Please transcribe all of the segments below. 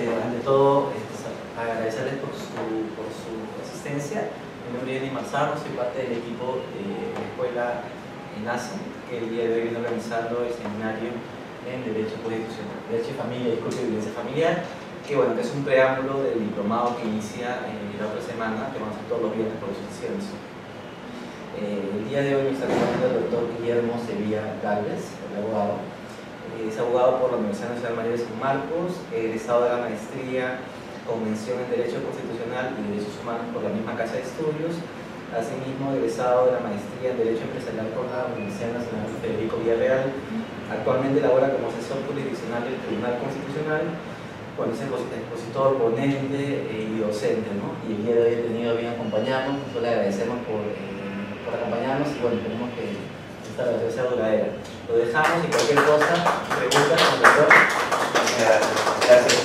ante todo, agradecerles por su asistencia. Mi nombre es Jenny Marzano, soy parte del equipo de la escuela ENACE, que el día de hoy viene organizando el seminario en Derecho Constitucional, Derecho y Familia, disculpe, Violencia Familiar, que bueno, que es un preámbulo del diplomado que inicia la otra semana, que vamos a hacer todos los viernes por los ciencias. El día de hoy nos está acompañando el doctor Guillermo Sevilla Gálvez, el abogado. Es abogado por la Universidad Nacional Mayor de San Marcos, egresado de la maestría Convención en Derecho Constitucional y Derechos Humanos por la misma Casa de Estudios. Asimismo, egresado de la maestría en Derecho Empresarial por la Universidad Nacional Federico Villarreal. Actualmente labora como asesor jurisdiccional del Tribunal Constitucional. Bueno, es expositor, ponente y docente, ¿no? Y el día de hoy he tenido bien acompañarnos, nosotros le agradecemos por acompañarnos y bueno, esperemos que esta relación sea duradera. Lo dejamos y cualquier cosa, preguntas, doctor. Gracias.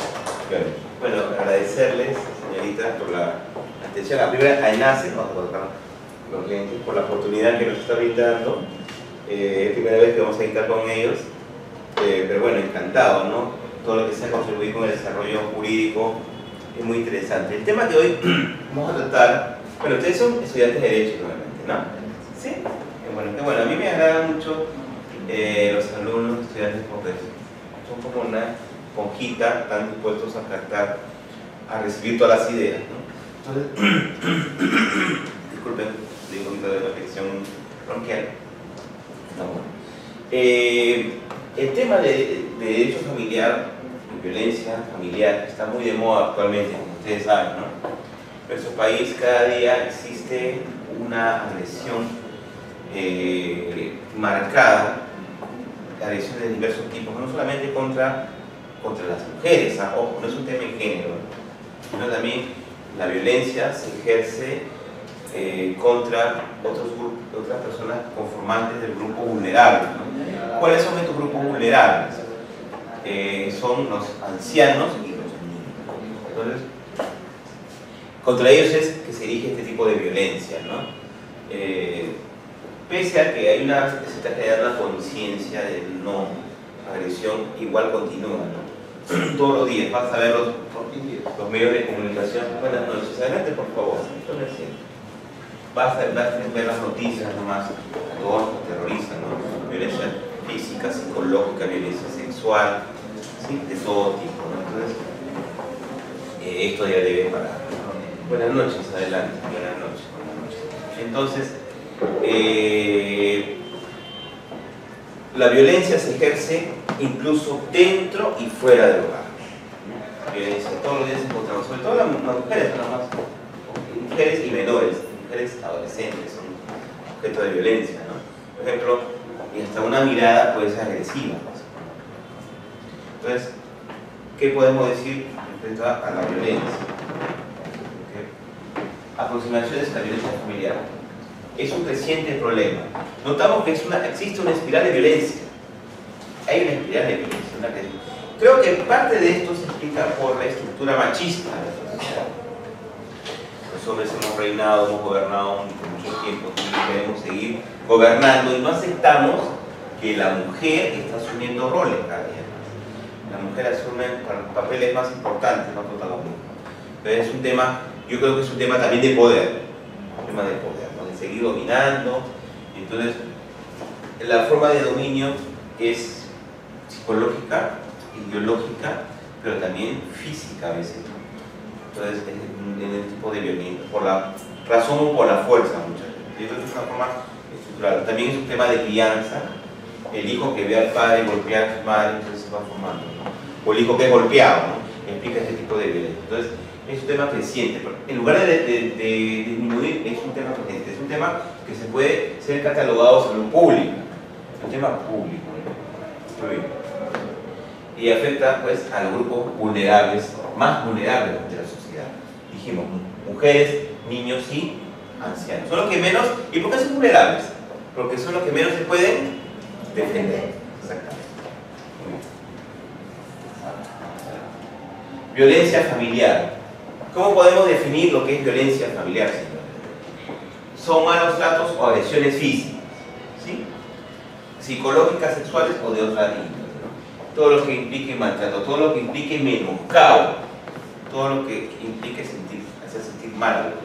Bueno, agradecerles, señorita, por la atención. La primera, a ENACE, los clientes, por la oportunidad que nos está brindando. Es primera vez que vamos a estar con ellos, pero bueno, encantado, ¿no? Todo lo que sea contribuir con el desarrollo jurídico es muy interesante. El tema que hoy vamos a tratar, bueno, ustedes son estudiantes de Derecho, normalmente, ¿no? Sí. Qué bueno. A mí me agradan mucho los alumnos, estudiantes, porque son como una esponjita, están dispuestos a captar, a recibir todas las ideas, ¿no? Entonces, disculpen, digo un poquito de reflexión bronquial. No, bueno. El tema de derecho familiar, de violencia familiar, está muy de moda actualmente, como ustedes saben, ¿no? En nuestro país cada día existe una agresión marcada, agresiones de diversos tipos, no solamente contra las mujeres, ojo, no es un tema de género, sino también la violencia se ejerce contra otras personas conformantes del grupo vulnerable, ¿no? ¿Cuáles son estos grupos vulnerables? Son los ancianos y los niños. Entonces, contra ellos es que se dirige este tipo de violencia, ¿no? Pese a que se está creando una conciencia de no agresión, igual continúa, ¿no? Todos los días vas a ver los medios de comunicación. Buenas noches, adelante por favor. Vas a ver las noticias nomás, todos los terroristas, ¿no? Violencia física, psicológica, violencia sexual, ¿sí? De todo tipo, ¿no? Entonces, esto ya debe parar. Buenas noches, adelante. Buenas noches. Entonces, la violencia se ejerce incluso dentro y fuera del hogar. Violencia todos los días encontramos, sobre todo las mujeres, nada más, mujeres y menores, mujeres adolescentes son objeto de violencia, ¿no? Por ejemplo, y hasta una mirada puede ser agresiva. Entonces, ¿qué podemos decir respecto a la violencia? Aproximaciones a la violencia familiar. Es un creciente problema. Notamos que existe una espiral de violencia. Hay una espiral de violencia. Creo que parte de esto se explica por la estructura machista de la sociedad. Los hombres hemos reinado, hemos gobernado por mucho tiempo y queremos seguir gobernando y no aceptamos que la mujer está asumiendo roles cada día más. La mujer asume papeles más importantes, más protagonistas. Pero es un tema, yo creo que es un tema también de poder. Un tema de poder, ¿no? De seguir dominando. Entonces, la forma de dominio es psicológica, ideológica, pero también física a veces, ¿no? Entonces, en el tipo de violencia, por la razón o por la fuerza muchas veces. Yo creo que es una forma estructural. También es un tema de crianza. El hijo que ve al padre golpear a su madre, entonces se va formando, ¿no? O el hijo que es golpeado, ¿no? Implica este tipo de violencia. Entonces, es un tema creciente. En lugar de disminuir, es un tema creciente. Es un tema que se puede ser catalogado salud pública. Es un tema público, ¿no? Muy bien. Y afecta pues a los grupos vulnerables, más vulnerables de la sociedad. Dijimos, mujeres, niños y ancianos. Son los que menos, ¿y por qué son vulnerables? Porque son los que menos se pueden defender. Exactamente. Muy bien. Violencia familiar. ¿Cómo podemos definir lo que es violencia familiar, señores? Son malos tratos o agresiones físicas, ¿sí? Psicológicas, sexuales o de otra índole, ¿no? todo lo que implique maltrato, todo lo que implique menoscabo, todo lo que implique hacer sentir mal a la persona.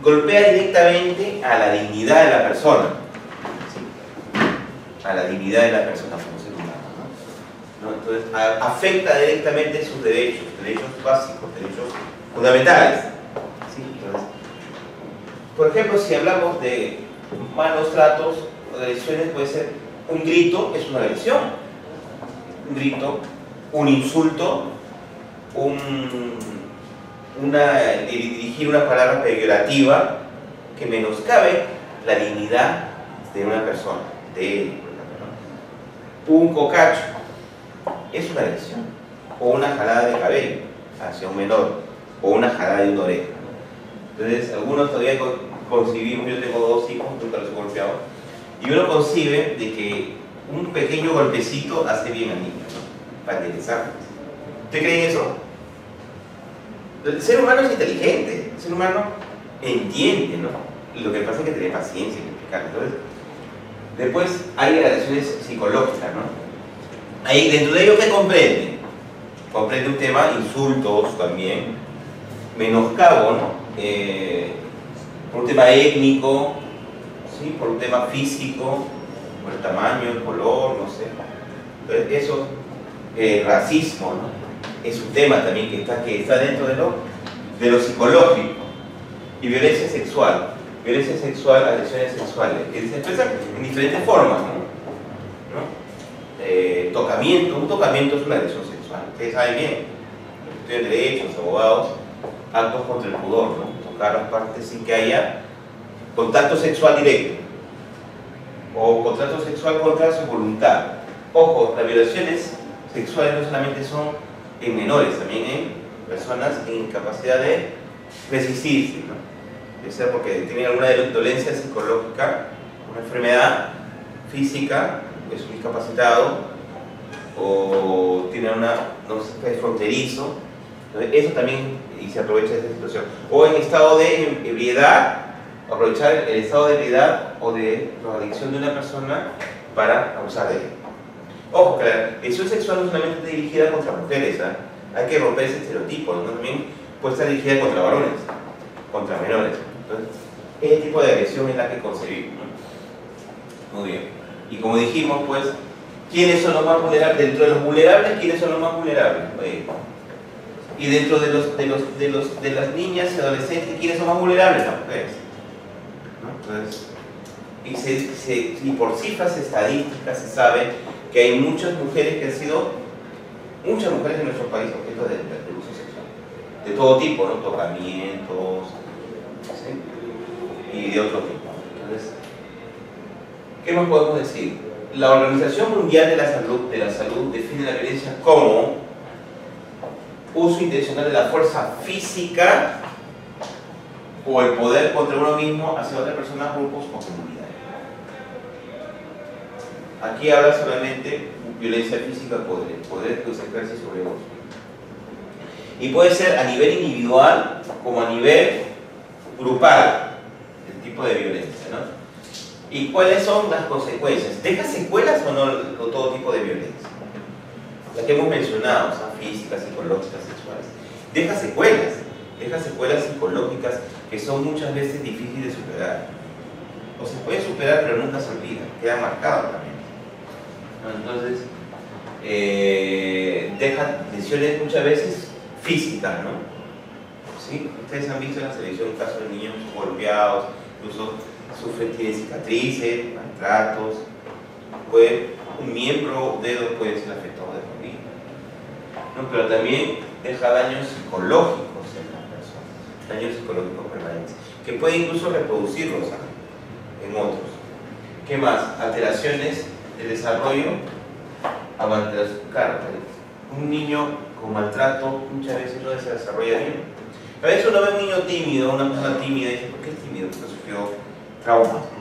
Golpea directamente a la dignidad de la persona, ¿sí? A la dignidad de la persona como ser humano, ¿no? Entonces afecta directamente sus derechos básicos, derechos fundamentales, ¿sí? Entonces, por ejemplo, si hablamos de malos tratos o agresiones, puede ser un grito, es una agresión, un grito, un insulto, dirigir una palabra peyorativa que menoscabe la dignidad de una persona, de él, por ejemplo, ¿no? Un cocacho es una agresión, o una jalada de cabello hacia un menor, o una jalada de una oreja, ¿no? Entonces, algunos todavía concibimos, yo tengo 2 hijos, nunca los he golpeado, y uno concibe de que un pequeño golpecito hace bien al niño, ¿no? Para interesarlo. ¿Usted cree en eso? El ser humano es inteligente, el ser humano entiende, ¿no? Lo que pasa es que tiene paciencia en explicar. Entonces, después hay agresiones psicológicas, ¿no? Ahí dentro de ello, ¿qué comprende? Comprende un tema, insultos también, menoscabo, ¿no? Por un tema étnico, ¿sí? Por un tema físico, por el tamaño, el color, no sé. Entonces, eso, racismo, ¿no? Es un tema también que está dentro de lo psicológico. Y violencia sexual, agresiones sexuales, que se expresan en diferentes formas, ¿no? Tocamiento, un tocamiento es una agresión sexual, ustedes saben bien, los que estudian derechos, abogados, actos contra el pudor, ¿no? Tocar las partes sin que haya contacto sexual directo, o contacto sexual contra su voluntad. Ojo, las violaciones sexuales no solamente son en menores, también en personas en incapacidad de resistirse, ¿no? Ya sea porque tienen alguna dolencia psicológica, una enfermedad física, es un discapacitado, o tiene no sé, es fronterizo. Entonces, eso también, y se aprovecha de esta situación. O en estado de ebriedad, aprovechar el estado de ebriedad o de drogadicción de una persona para abusar de él. Ojo, que la agresión sexual no solamente está dirigida contra mujeres, ¿eh? Hay que romper ese estereotipo, ¿no? También puede estar dirigida contra varones, contra menores. Entonces, ese tipo de agresión es la que concebimos, ¿no? Muy bien. Y como dijimos, pues, ¿quiénes son los más vulnerables? Dentro de los vulnerables, ¿quiénes son los más vulnerables? Y dentro de las niñas y adolescentes, ¿quiénes son más vulnerables? Las mujeres, ¿no? Entonces, y por cifras estadísticas se sabe que hay muchas mujeres que han sido, muchas mujeres en nuestro país objeto de abuso sexual, de todo tipo, ¿no? Tocamientos, ¿sí? Y de otro tipo. Entonces, ¿qué más podemos decir? La Organización Mundial de la Salud define la violencia como uso intencional de la fuerza física o el poder contra uno mismo hacia otra persona, grupos o comunidades. Aquí habla solamente de violencia física, poder que se ejerce sobre otros. Y puede ser a nivel individual como a nivel grupal, el tipo de violencia, ¿no? ¿Y cuáles son las consecuencias? ¿Deja secuelas o no todo tipo de violencia? Las que hemos mencionado, son físicas, psicológicas, sexuales. Deja secuelas psicológicas que son muchas veces difíciles de superar. O se puede superar, pero nunca se olvida, queda marcado también. Entonces, deja lesiones muchas veces físicas, ¿no? ¿Sí? Ustedes han visto en la televisión casos de niños golpeados, incluso tienen cicatrices, maltratos, un miembro, dedo puede ser afectado de por vida, ¿no? Pero también deja daños psicológicos en las personas, daños psicológicos permanentes, que puede incluso reproducirlos en otros. ¿Qué más? Alteraciones del desarrollo, claro, un niño con maltrato muchas veces no se desarrolla bien. A veces uno ve a un niño tímido, una persona tímida y dice, ¿por qué es tímido? Porque sufrió traumas, ¿no?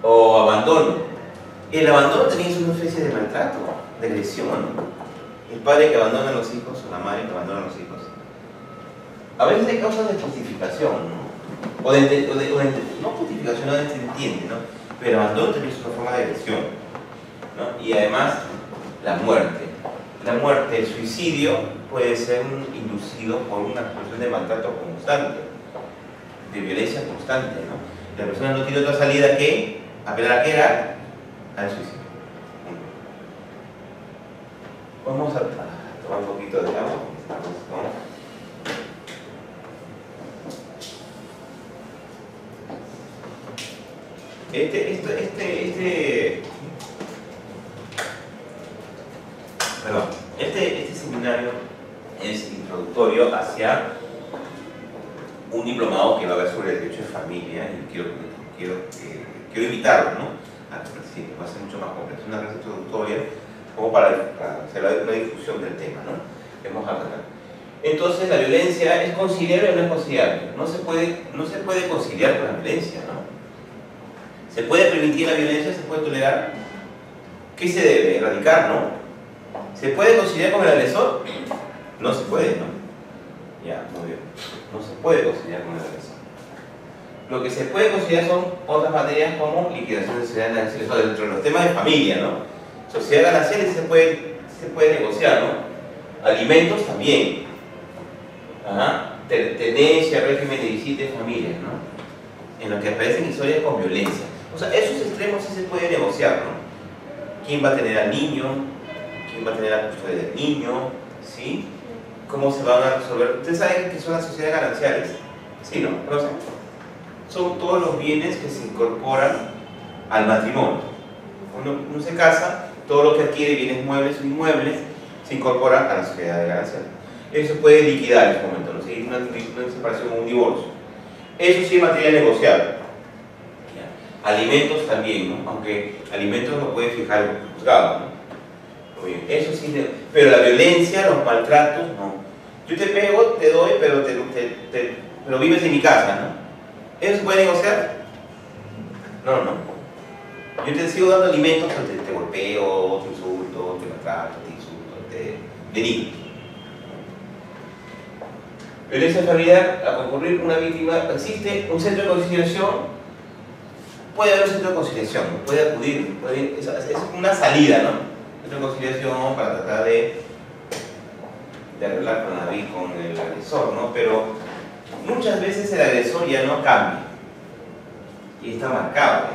O abandono. El abandono también es una especie de maltrato, de agresión, ¿no? El padre que abandona a los hijos o la madre que abandona a los hijos. A veces hay causas de justificación, ¿no? No justificación, no se entiende, ¿no? Pero abandono también es una forma de agresión. ¿no? Y además, la muerte. La muerte, el suicidio, puede ser inducido por una situación de maltrato constante, de violencia constante, ¿no? La persona no tiene otra salida que apelar a qué era al suicidio. Vamos a tomar un poquito de agua. Este seminario es introductorio hacia un diplomado que va a haber sobre el derecho de familia y quiero invitarlo, ¿no? A que participe, va a ser mucho más complejo. Es una clase introductoria como para hacer una difusión del tema, ¿no? Que vamos a tratar. Entonces, la violencia es conciliable o no es conciliable. No se puede conciliar con la violencia, ¿no? ¿Se puede permitir la violencia? ¿Se puede tolerar? ¿Qué se debe? Erradicar, ¿no? ¿Se puede conciliar con el agresor? No se puede, ¿no? Ya, muy bien. No se puede conciliar con el agresor. Lo que se puede conciliar son otras materias como liquidación de sociedades gananciales, dentro de los temas de familia, ¿no? Sociedades gananciales se puede negociar, ¿no? Alimentos también. Ajá. Tenencia, régimen de visita de familia, ¿no? En lo que aparecen historias con violencia. O sea, esos extremos sí se puede negociar, ¿no? ¿Quién va a tener al niño? ¿Quién va a tener la custodia del niño? ¿Sí? ¿Cómo se van a resolver? ¿Ustedes saben qué son las sociedades gananciales? Sí, ¿no? ¿Conocen? Son todos los bienes que se incorporan al matrimonio. Uno se casa, todo lo que adquiere, bienes muebles o inmuebles, se incorpora a la sociedad ganancial. Eso se puede liquidar en ese momento, ¿no? ¿Sí? Una separación o un divorcio. Eso sí es materia negociable. ¿Ya? Alimentos también, ¿no? Aunque alimentos lo puede fijar el juzgado, ¿no? Muy bien. Eso sí, pero la violencia, los maltratos, no. Yo te pego, te doy, pero vives en mi casa, ¿no? ¿Eso se puede negociar? No, no. Yo te sigo dando alimentos, pero te golpeo, te insulto, te maltrato, te insulto, te denigro. Violencia familiar, a concurrir una víctima, existe un centro de conciliación, puede haber un centro de conciliación, puede acudir, es una salida, ¿no? Centro de conciliación para tratar de arreglar con el agresor, ¿no? Pero muchas veces el agresor ya no cambia y está marcado,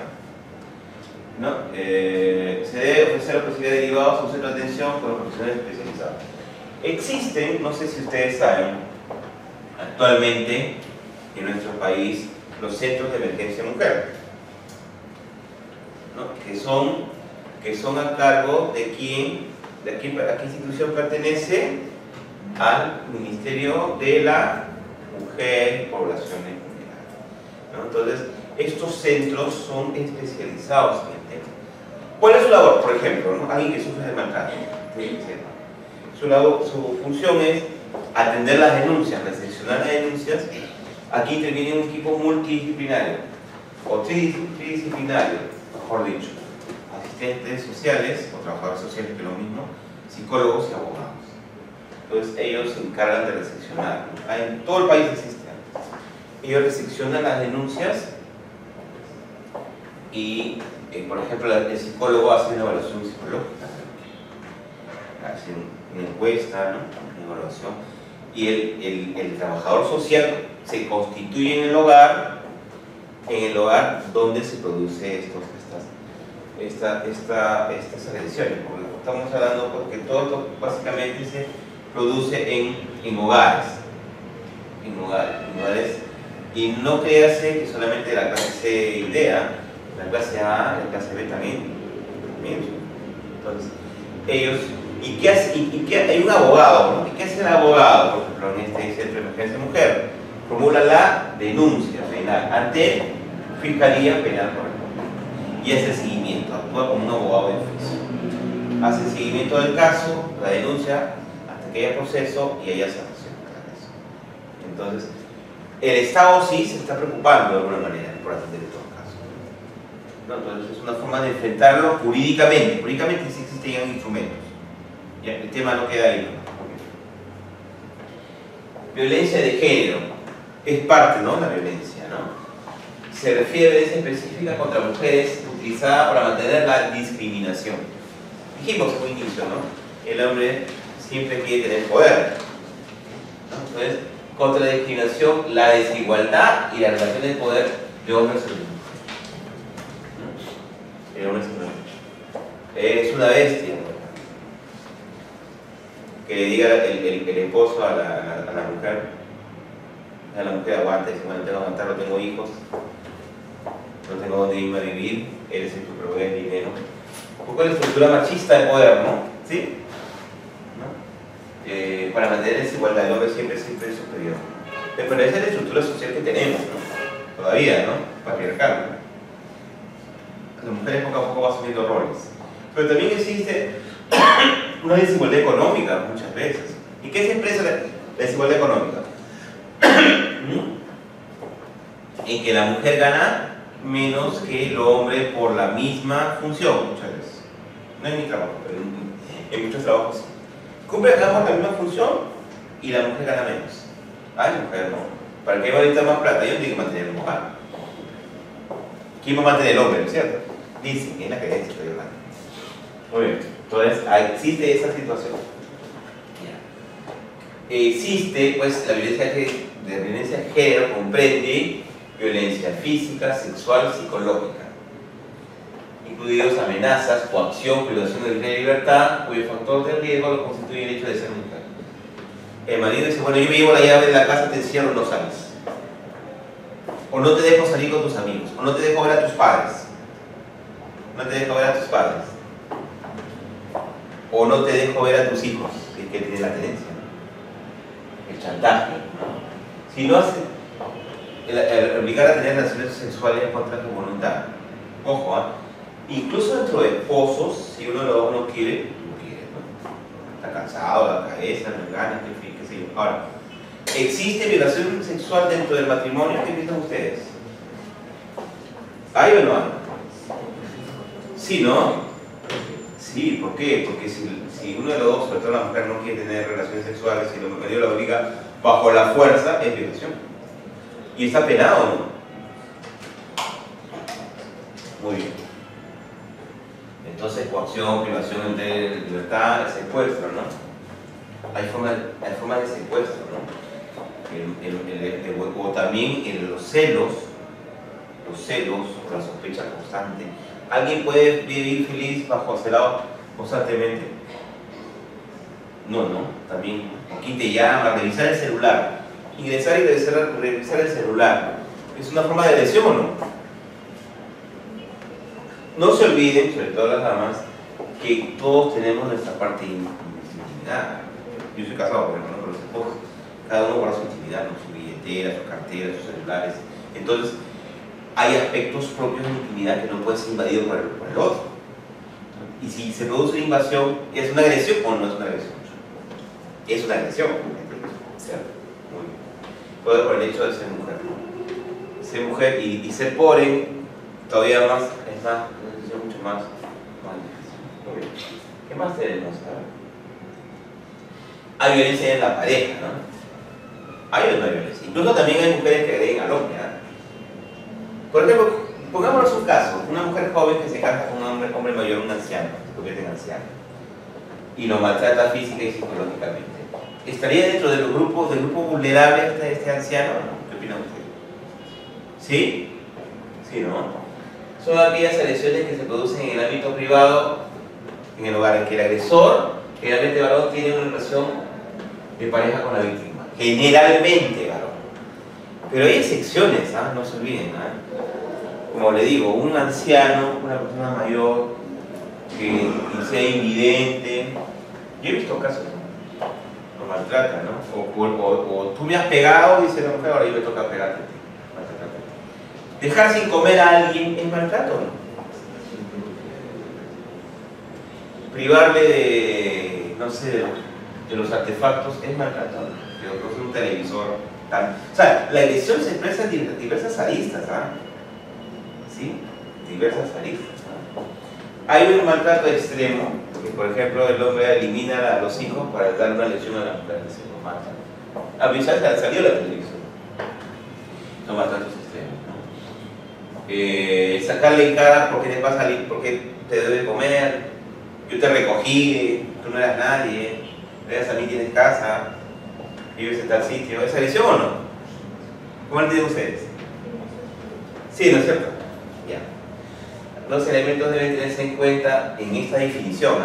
¿no? Se debe ofrecer la posibilidad de derivados a un centro de atención con los profesionales especializados. Existen, no sé si ustedes saben, actualmente en nuestro país los centros de emergencia mujer, ¿no? que son a cargo de a qué institución pertenece, al Ministerio de la Mujer y Poblaciones Vulnerables, ¿no? Entonces, estos centros son especializados en el tema. ¿Cuál es su labor? Por ejemplo, ¿no? Alguien que sufre de maltrato. Su función es atender las denuncias, recepcionar las denuncias. Aquí interviene un equipo multidisciplinario o tridisciplinario, mejor dicho, asistentes sociales o trabajadores sociales, que es lo mismo, psicólogos y abogados. Entonces ellos se encargan de recepcionar. En todo el país existe. Ellos recepcionan las denuncias y, por ejemplo, el psicólogo hace una evaluación psicológica, hace una encuesta, ¿no? Una evaluación, y el trabajador social se constituye en el hogar donde se produce estas agresiones, porque estamos hablando porque todo esto básicamente se produce en hogares, y no créase que solamente la clase C idea, la clase A, la clase B también. Entonces, ellos, hay un abogado, ¿no? ¿Y qué hace el abogado? Por ejemplo, en este centro de emergencia mujer, formula la denuncia penal ante Fiscalía Penal correspondiente y hace seguimiento, actúa como un abogado de oficio, hace seguimiento del caso, la denuncia, hasta que haya proceso y haya sanción. Entonces, el Estado sí se está preocupando de alguna manera por atender estos casos, ¿no? Entonces, es una forma de enfrentarlo jurídicamente. Jurídicamente sí existen instrumentos. Ya, el tema no queda ahí, ¿no? Violencia de género es parte, ¿no? La violencia, ¿no? Se refiere a violencia específica contra mujeres utilizada para mantener la discriminación. dijimos en un inicio, ¿no? El hombre siempre quiere tener poder, ¿no? Entonces, contra la discriminación, la desigualdad y la relación de poder de hombres y mujeres. El hombre es una bestia, ¿no? Que le diga el esposo a la mujer aguanta, dice, bueno, tengo que aguantar, no tengo hijos, no tengo dónde irme a vivir, eres el que provee el dinero. Un poco la estructura machista de poder, ¿no? ¿Sí? ¿No? Para mantener esa igualdad, el hombre siempre es superior. Pero esa es la estructura social que tenemos, ¿no? Todavía, ¿no? Patriarcal, ¿no? Las mujeres poco a poco van asumiendo roles. Pero también existe una desigualdad económica muchas veces. ¿Y qué se expresa la desigualdad económica? En que la mujer gana menos que el hombre por la misma función muchas veces. No en mi trabajo, pero en muchos trabajos sí. Cumple la misma función y la mujer gana menos. Ay, la mujer no. ¿Para qué va a necesitar más plata? Yo no tengo que mantener a la mujer. ¿Quién va a mantener el hombre, no es cierto? Dicen, es la creencia que estoy hablando. Muy bien, entonces existe esa situación. Existe, pues, la violencia de género comprende violencia física, sexual, psicológica, incluidos amenazas, coacción, privación de libertad, cuyo factor de riesgo lo constituye el hecho de ser mujer. El marido dice, bueno, yo me llevo la llave de la casa, te encierro, no sales. O no te dejo salir con tus amigos, o no te dejo ver a tus padres. No te dejo ver a tus padres. O no te dejo ver a tus hijos, que es que tiene la tenencia. El chantaje, ¿no? Si no hace, el obligar a tener relaciones sexuales contra tu voluntad. Ojo, ¿eh? Incluso dentro de esposos, si uno de los dos no quiere, ¿no? Está cansado, la cabeza, no ganas, qué sé yo. Ahora, ¿existe violación sexual dentro del matrimonio? ¿Qué piensan ustedes? ¿Hay o no hay? Sí, ¿no? Sí, ¿por qué? Porque si uno de los dos, sobre todo la mujer, no quiere tener relaciones sexuales y el marido la obliga bajo la fuerza, es violación. Y está penado, ¿no? Muy bien. Entonces, coacción, privación de libertad, secuestro, ¿no? Hay formas de secuestro, ¿no? O también los celos, o la sospecha constante. ¿Alguien puede vivir feliz bajo celado constantemente? No, también aquí te llama, revisar el celular, ingresar y revisar el celular. ¿Es una forma de lesión o no? No se olviden, sobre todo las damas, que todos tenemos nuestra parte de intimidad. Yo soy casado, por ejemplo, con los esposos. Cada uno guarda su intimidad, ¿no? Su billetera, su cartera, sus celulares. Entonces, hay aspectos propios de la intimidad que no pueden ser invadidos por el otro. Y si se produce una invasión, ¿es una agresión o no es una agresión? Es una agresión, ¿cierto? Muy bien. Por el hecho de ser mujer, ¿no? Ser mujer y ser pobre, todavía más, es más, mucho más difícil. Muy bien. ¿Qué más tenemos? Hay violencia en la pareja, ¿no? Hay o no hay violencia. Incluso también hay mujeres que agreden al hombre, ¿no? Por ejemplo, pongámonos un caso, una mujer joven que se casa con un hombre mayor, un anciano, se convierte en anciano, y lo maltrata física y psicológicamente. ¿Estaría dentro del grupo vulnerable este anciano? ¿Qué opina usted? ¿Sí? ¿Sí, no? Son aquellas agresiones que se producen en el ámbito privado, en el hogar, en que el agresor, generalmente varón, tiene una relación de pareja con la víctima. Generalmente varón. Pero hay excepciones, ¿eh? No se olviden, ¿eh? Como le digo, un anciano, una persona mayor, que sea invidente. Yo he visto casos, ¿no? Lo maltratan, ¿no? O tú me has pegado, dice la mujer, ahora yo me toca pegarte. Dejar sin comer a alguien es maltrato, ¿no? Privarle de, no sé, de los artefactos es maltrato, ¿no? Que un televisor. O sea, la agresión se expresa en diversas aristas, ¿ah? ¿Sí? Diversas aristas, ¿no? Hay un maltrato extremo, que por ejemplo el hombre elimina a los hijos para dar una lección a la mujer, se los mata. A mí salió la televisión. Son maltratos extremos, ¿no? Sacarle en cara porque te va a salir, porque te debe comer. Yo te recogí, tú no eras nadie, veas a mí, tienes casa, vives en tal sitio. ¿Es agresión o no? ¿Cómo lo entienden ustedes? Sí, ¿no es cierto? Ya. Los elementos deben tenerse en cuenta en esta definición,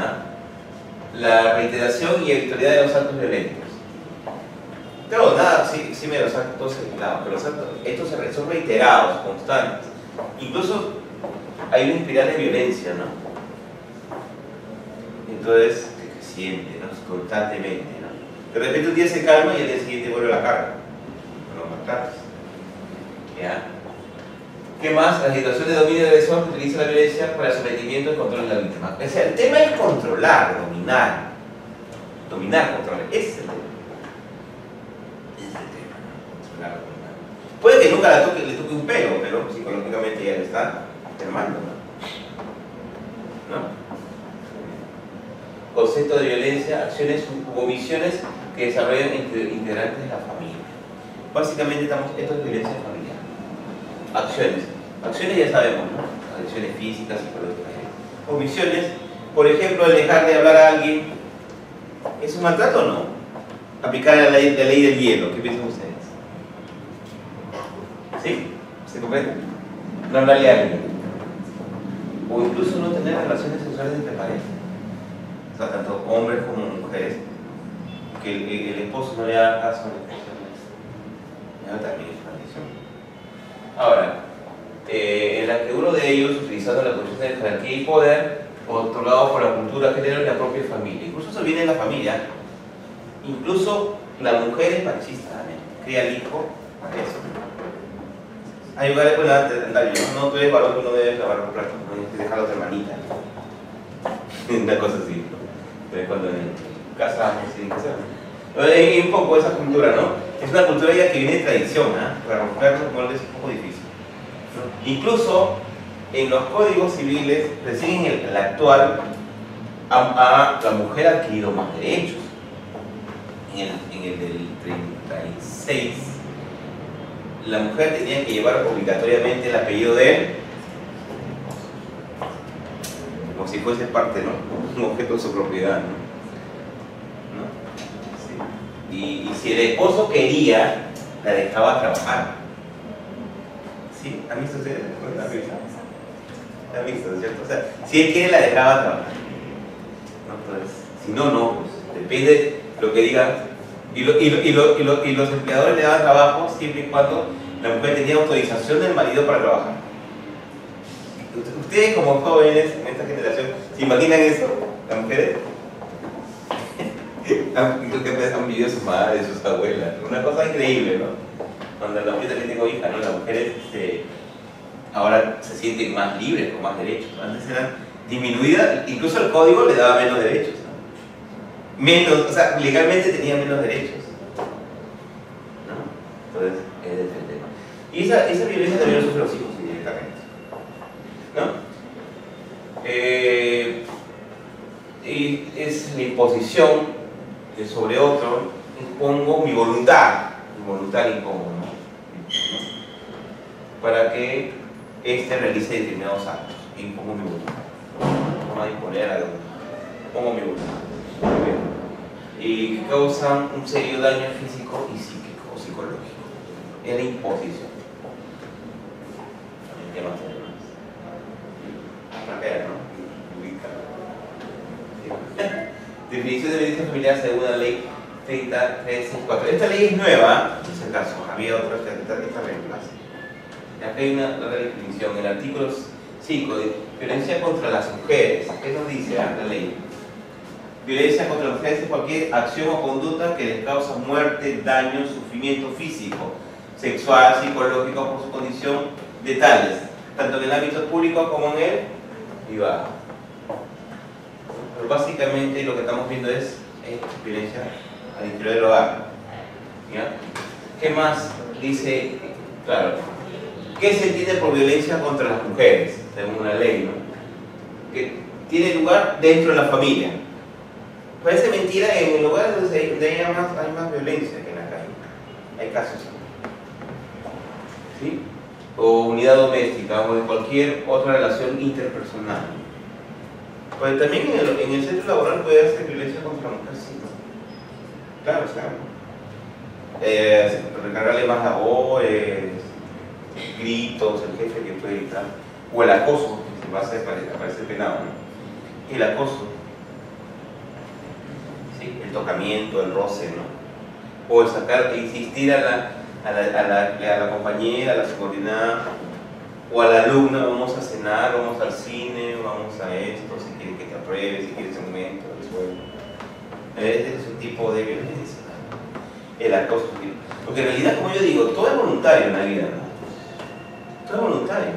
la reiteración y habitualidad de los actos violentos. Claro, nada, sí me los actos aislados, pero los actos, estos son reiterados, constantes. Incluso hay una espiral de violencia, ¿no? Entonces, que se siente, ¿no? Constantemente, ¿no? De repente un día se calma y al día siguiente vuelve a la carga. No lo maltratas. ¿Ya? ¿Qué más? La situación de dominio y agresión que utiliza la violencia para el sometimiento y control de la víctima. O sea, el tema es controlar, dominar. Dominar, controlar. Ese es el tema. Puede que nunca le toque un pelo, pero psicológicamente ya le está enfermando, ¿no? Concepto de violencia, acciones u omisiones que desarrollan integrantes de la familia. Básicamente esto es violencia familiar. Acciones ya sabemos, ¿no? Agresiones físicas, psicológicas. Omisiones, por ejemplo, el dejar de hablar a alguien, ¿es un maltrato o no? Aplicar la ley del hielo, ¿qué piensan ustedes? ¿Sí? ¿Se comprende? No hablarle a alguien. O incluso no tener relaciones sexuales entre parejas. O sea, tanto hombres como mujeres. Que el esposo no le haga caso a la esposa. Eso también es maldición. Ahora, en la que uno de ellos, utilizando la posición de jerarquía y poder, otorgado por la cultura general de la propia familia. Incluso eso viene de la familia. Incluso la mujer es machista también. Cría al hijo para eso. Hay lugares con la no tú eres varón, tú no debes lavar los platos, no tienes que dejar a otra hermanita. Una cosa así. Entonces cuando en casa tienen que ser. Hay un poco esa cultura, ¿no? Es una cultura ya que viene de tradición, para romperlo con es un poco difícil. Incluso en los códigos civiles, recién en el actual, la mujer ha adquirido más derechos. En el del 36, la mujer tenía que llevar obligatoriamente el apellido de él, como si fuese parte, ¿no? Un objeto de su propiedad, ¿no? Sí. Y si el esposo quería, la dejaba trabajar. ¿Sí? ¿Han visto ustedes? ¿Han visto, cierto? O sea, si él quiere, la dejaba trabajar. ¿No? Entonces, si no, no, pues depende lo que diga. Y los empleadores le daban trabajo siempre y cuando la mujer tenía autorización del marido para trabajar. Ustedes como jóvenes en esta generación, ¿se imaginan eso? ¿Las mujeres? Creo que han vivido sus madres, sus abuelas. Una cosa increíble, ¿no? Cuando la mujer también tengo hija, ¿no? Las mujeres ahora se sienten más libres, con más derechos. Antes eran disminuidas, incluso el código le daba menos derechos. Menos, o sea, legalmente tenía menos derechos, ¿no? Entonces, ese es el tema. Y esa violencia también lo sufren los hijos directamente, ¿no? Y es la imposición de sobre otro, impongo mi voluntad impongo, ¿no? Para que éste realice determinados actos, impongo mi voluntad. No va a imponer algo, impongo mi voluntad. Y que causan un serio daño físico y psíquico o psicológico. Es la imposición. ¿Qué más tenemos? Rapera, ¿no? Definición de violencia familiar según la ley 30364. Esta ley es nueva, en ese caso, había otras que esta reemplaza. Acá hay una definición, en el artículo 5 de violencia contra las mujeres. ¿Qué nos dice la ley? Violencia contra las mujeres es cualquier acción o conducta que les causa muerte, daño, sufrimiento físico, sexual, psicológico por su condición de tales, tanto en el ámbito público como en el privado. Pero básicamente lo que estamos viendo es violencia al interior del hogar. ¿Ya? ¿Qué más dice? Claro, ¿qué se entiende por violencia contra las mujeres? Según la ley, ¿no? Que tiene lugar dentro de la familia. Parece mentira, en el lugar donde hay más violencia que en la calle. Hay casos. ¿Sí? O unidad doméstica o de cualquier otra relación interpersonal. Pues también en el centro laboral puede hacer violencia contra la mujer, sí, ¿no? Claro, recargarle más labores, gritos, el jefe que puede gritar, o el acoso, que se va a hacer aparecer penado, ¿no? El acoso, ¿sí? El tocamiento, el roce, ¿no? O el insistir a la compañera, a la subordinada, o a la alumna, vamos a cenar, vamos al cine, vamos a esto, si quieres que te apruebe, si quieres un aumento, el sueldo. Este es un tipo de violencia, ¿no? El acoso. Porque en realidad, como yo digo, todo es voluntario en la vida, ¿no? Todo es voluntario.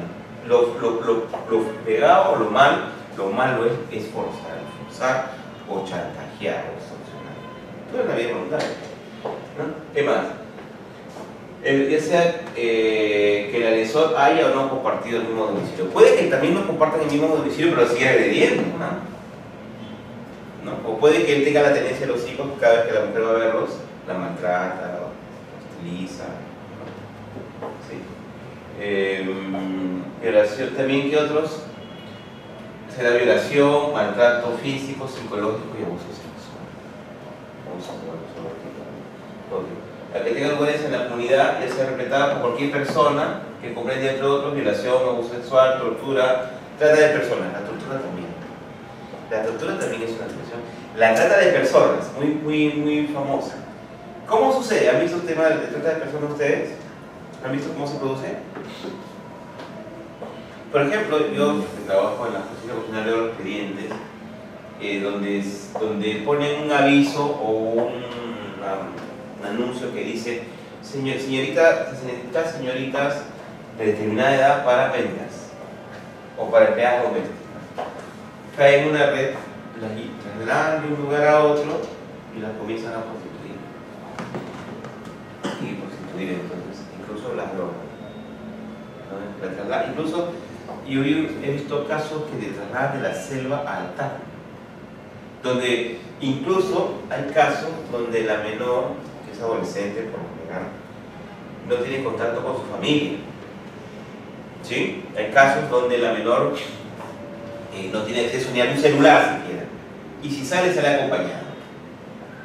Lo pegado o lo malo es forzar o chantajear o sancionar. Todo en la vida es voluntario, ¿no? ¿Qué más? Ya sea que el agresor haya o no compartido el mismo domicilio. Puede que también no compartan el mismo domicilio, pero lo siga agrediendo, ¿no? O puede que él tenga la tendencia de los hijos, cada vez que la mujer va a verlos, la maltrata, la utiliza, ¿no? ¿Sí? Violación también, ¿qué otros? Será violación, maltrato físico, psicológico y abuso sexual. La que tenga lugares en la comunidad, ya sea respetada por cualquier persona que comprende entre otros violación, abuso sexual, tortura, trata de personas. La tortura también. La tortura también es una expresión. La trata de personas, muy famosa. ¿Cómo sucede? ¿Han visto el tema de trata de personas ustedes? ¿Han visto cómo se produce? Por ejemplo, yo trabajo en la Oficina Nacional de los Expedientes, donde ponen un aviso o un anuncio que dice señoritas de determinada edad para ventas o para empleadas domésticas. Caen en una red, las trasladan de un lugar a otro y las comienzan a prostituir. Y prostituir entonces, incluso las drogas, ¿no? Incluso yo he visto casos que te trasladan de la selva al TAP, donde incluso hay casos donde la menor, que es adolescente por lo general, no tiene contacto con su familia. ¿Sí? Hay casos donde la menor no tiene acceso ni a un celular siquiera, y si sale acompañada.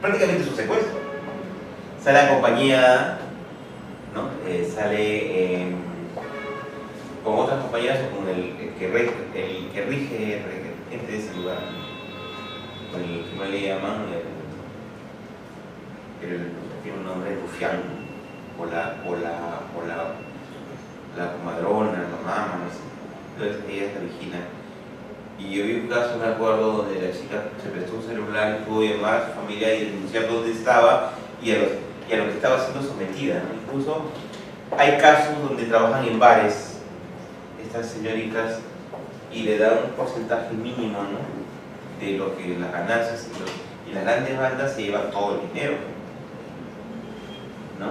Prácticamente es un secuestro. Sale acompañada, ¿no? Sale con otras compañeras o con el que rige gente de ese lugar, con el que no le llaman tiene un nombre, rufián, o la comadrona, la mamá, no sé. Entonces ella es la vigila. Y yo vi un caso, me acuerdo, donde la chica se prestó un celular y pudo llamar a su familia y denunciar dónde estaba y a lo que estaba siendo sometida, ¿no? Incluso hay casos donde trabajan en bares estas señoritas y le dan un porcentaje mínimo, ¿no? De lo que las ganancias y las grandes bandas se llevan todo el dinero, ¿no?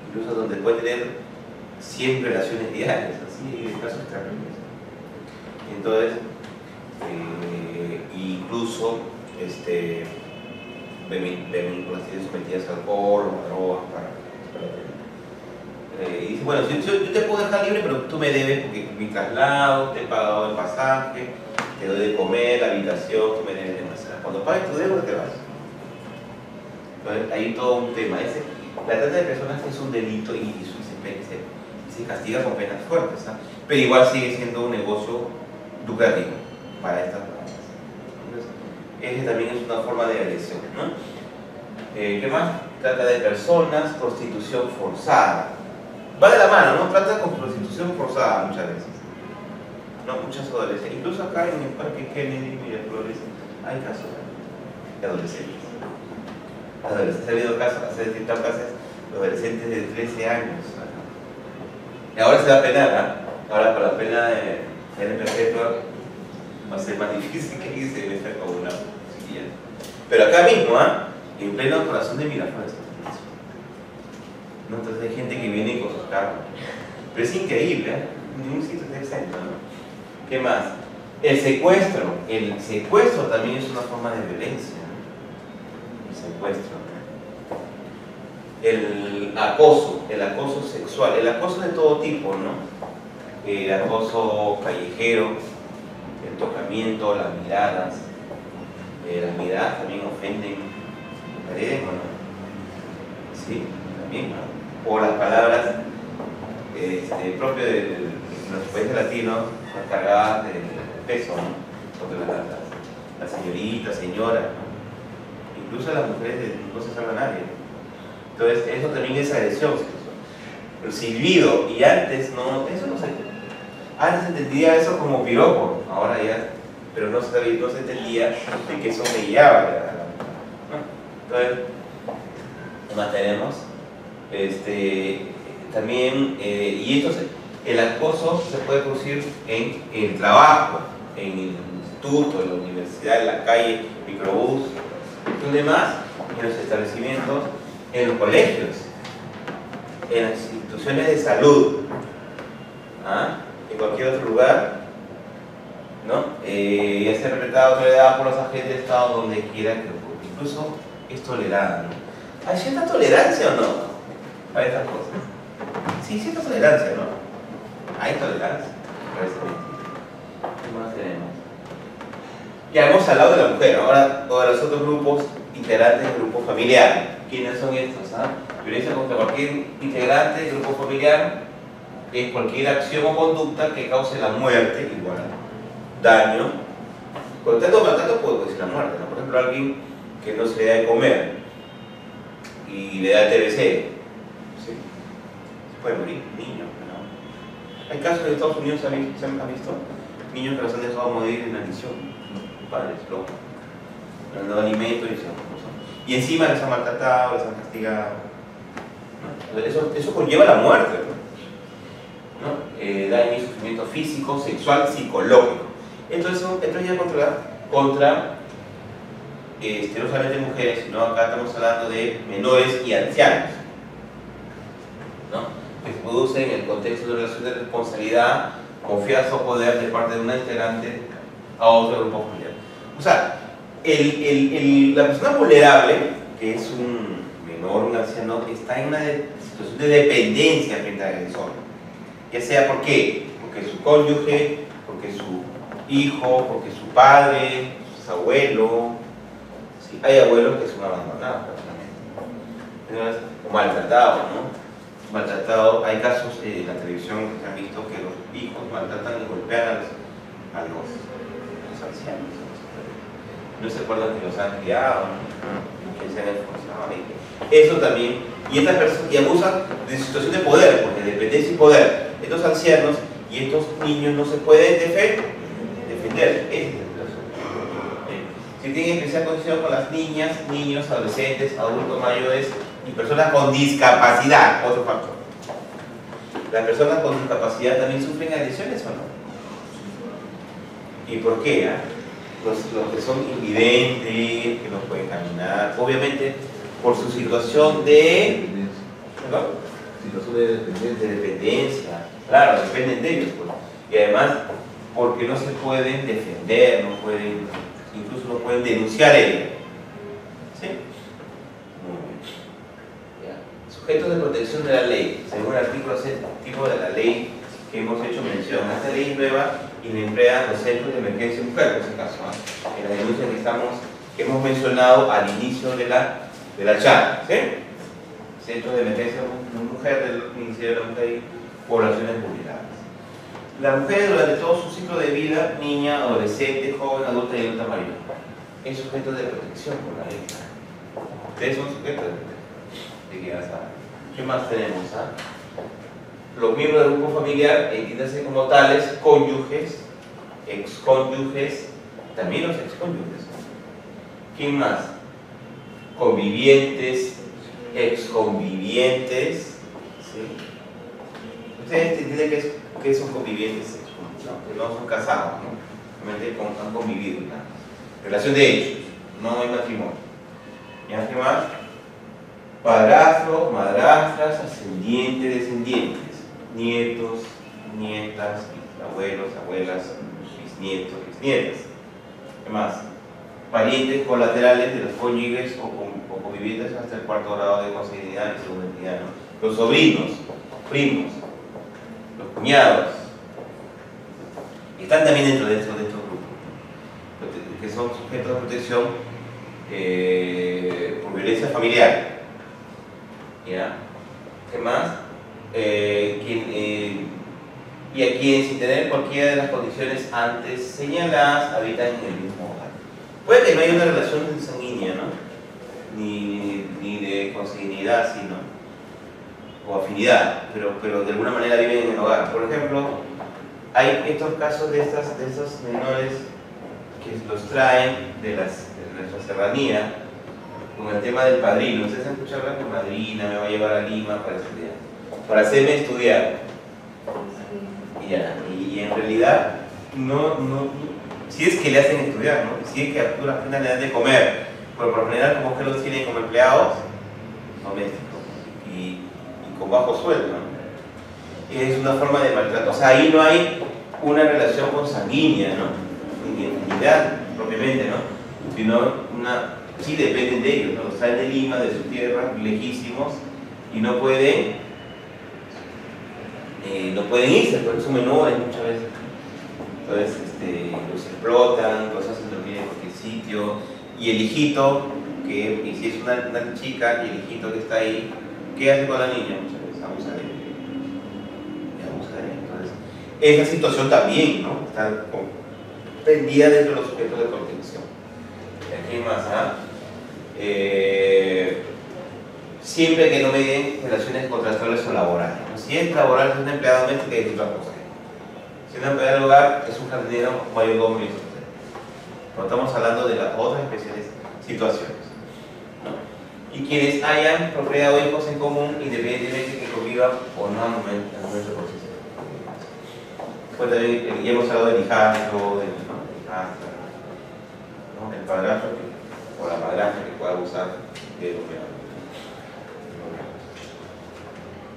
Incluso donde puede tener 100 relaciones diarias, así, de casos terribles. Entonces, incluso ven sometidas al alcohol o a drogas y dice, bueno, yo te puedo dejar libre, pero tú me debes porque mi traslado, te he pagado el pasaje, te doy de comer, la habitación, tú me debes demasiado. Cuando pagues tu deuda te vas. Entonces, hay todo un tema. La trata de personas es un delito y se castiga con penas fuertes, ¿no? Pero igual sigue siendo un negocio lucrativo para estas personas. Entonces, ese también es una forma de agresión, ¿no? ¿Qué más? Trata de personas, prostitución forzada. Va de la mano, ¿no? Trata con prostitución forzada muchas veces. No, muchas adolescentes. Incluso acá en el Parque Kennedy, Miraflores, hay casos de adolescentes. Ha habido casos, hace distintas casos, de adolescentes de 13 años. Y ahora se va a penar, ¿eh? Ahora con la pena de perpetua va a ser más difícil que alguien se meta con una chiquilla. Pero acá mismo, en pleno corazón de Miraflores, ¿no? Entonces hay gente que viene con sus carros. Pero es increíble, ningún sitio está exento, ¿no? ¿Qué más? El secuestro también es una forma de violencia, ¿no? El secuestro. El acoso sexual, el acoso de todo tipo, ¿no? El acoso callejero, el el tocamiento, las miradas también ofenden, ¿me o no? Sí, también, ¿no? O las palabras propias de los países latinos, las cargadas de peso, ¿no? Porque las señoritas, señoras, ¿no? Incluso las mujeres no se salva a nadie, ¿no? Entonces, eso también es agresión sexual. El silbido, y antes no, eso no se. Antes entendía eso como piropo, ahora ya, pero no se entendía de que eso me guiaba, ¿no? Entonces, además tenemos también, y esto el acoso se puede producir en el trabajo, en el instituto, en la universidad, en la calle, microbús, y demás, en los establecimientos, en los colegios, en las instituciones de salud, en cualquier otro lugar, ¿no? Ya sea respetado o tolerado por los agentes de Estado donde quiera que ocurra. Incluso es tolerado, ¿no? ¿Hay cierta tolerancia o no a estas cosas? Sí, cierta tolerancia, ¿no? Hay tolerancia, parece mentira. ¿Qué más tenemos? Ya hemos hablado de la mujer, ahora los otros grupos integrantes del grupo familiar. ¿Quiénes son estos? Violencia contra cualquier integrante del grupo familiar es cualquier acción o conducta que cause la muerte, igual, daño. Con tanto maltrato puede decir la muerte, ¿no? Por ejemplo, alguien que no se le da de comer y le da TBC, ¿sí? Se puede morir, niño, ¿no? Hay casos en Estados Unidos, ¿se han visto? Niños que los han dejado morir en adicción, padres, locos, no han dado alimento y encima les han maltratado, les han castigado, ¿no? Eso conlleva la muerte, ¿no? Daño y sufrimiento físico, sexual, psicológico. Entonces, esto ya contra no solamente mujeres, sino acá estamos hablando de menores y ancianos, ¿no? Que se produce en el contexto de una relación de responsabilidad, confianza o poder de parte de una integrante a otro grupo familiar. O sea, la persona vulnerable, que es un menor, un anciano, está en una situación de dependencia frente al agresor. Ya sea porque su cónyuge, porque su hijo, porque su padre, su abuelo. Sí, hay abuelos que son abandonados, personalmente. O maltratados, ¿no? Maltratados. Hay casos en la televisión que se han visto que los hijos maltratan y golpean a los ancianos. No se acuerdan que los han criado, que se han esforzado. Eso también. Y estas personas y abusan de situación de poder, porque dependencia y poder. Estos ancianos y estos niños no se pueden defender. Se tiene especial condición con las niñas, niños, adolescentes, adultos mayores y personas con discapacidad, otro factor. ¿Las personas con discapacidad también sufren agresiones o no? ¿Y por qué? Los que son invidentes, que no pueden caminar, obviamente por su situación de dependencia, claro, dependen de ellos, pues. Y además porque no se pueden defender, incluso no pueden denunciar ellos. ¿Sí? Muy bien. Ya. Sujetos de protección de la ley, según el artículo 7 de la ley que hemos hecho mención. Esta ley es nueva y la emplean los centros de emergencia mujer, en este caso, en la denuncia que hemos mencionado al inicio de la charla. ¿Sí? Centros de emergencia mujer del Ministerio de la Mujer y poblaciones vulnerables. La mujer durante todo su ciclo de vida, niña, adolescente, joven, adulta y adulta mayor, es sujeto de protección por la ley. Ustedes son sujetos de protección. ¿Qué más tenemos? Los miembros del grupo familiar, entiéndase como tales, cónyuges, excónyuges, también los excónyuges. ¿Quién más? Convivientes, exconvivientes. ¿Sí? Ustedes entienden que son convivientes, ¿no? Que no son casados, ¿no? Realmente han convivido, ¿no? Relación de hechos, no hay matrimonio. ¿Ya? ¿Qué más? Padrastros, madrastras, ascendientes, descendientes, nietos, nietas, abuelos, abuelas, bisnietos, bisnietas. ¿Qué más? Parientes colaterales de los cónyuges o convivientes hasta el cuarto grado de consanguinidad y segunda, ¿no? Los sobrinos, primos, los cuñados, están también dentro de estos grupos. son sujetos de protección por violencia familiar. ¿Ya? ¿Qué más? Y a quienes, sin tener cualquiera de las condiciones antes señaladas, habitan en el mismo hogar. Puede que no haya una relación sanguínea, ¿no? Ni de consanguinidad, sino, o afinidad, pero de alguna manera viven en el hogar. Por ejemplo, hay estos casos de estos menores que los traen de nuestra serranía con el tema del padrino. Ustedes han escuchado hablar con madrina, me va a llevar a Lima para estudiar, para hacerme estudiar. Y en realidad, si es que le hacen estudiar, ¿no? Si es que a duras penas le dan de comer, pero por lo general como que los tienen como empleados domésticos y con bajo sueldo, ¿no? Es una forma de maltrato. O sea, ahí no hay una relación consanguínea, ¿no? Ni identidad propiamente, ¿no? Sino sí dependen de ellos, ¿no? Salen de Lima, de su tierra, lejísimos, y no pueden irse, porque son menores muchas veces. Entonces los explotan, los hacen dormir en cualquier sitio, y el hijito, y si es una chica, y el hijito que está ahí, ¿qué hace con la niña? Muchas veces abusa de ella. Entonces, esa situación también, ¿no? Está comprendida dentro de los sujetos de protección. ¿Qué más? Siempre que no me den relaciones contractuales o laborales, ¿no? Si es laboral, es una empleada doméstica y es otra cosa. Si es una empleada del hogar, es un jardinero, un mayordomo y eso. No estamos hablando de las otras especiales situaciones, ¿no? Y quienes hayan procreado hijos en común, independientemente de que convivan o no al momento del proceso. Pues también ya hemos hablado del hijastro, del hijastra, ¿no? El padrastro o la madrastra que pueda abusar de los menores.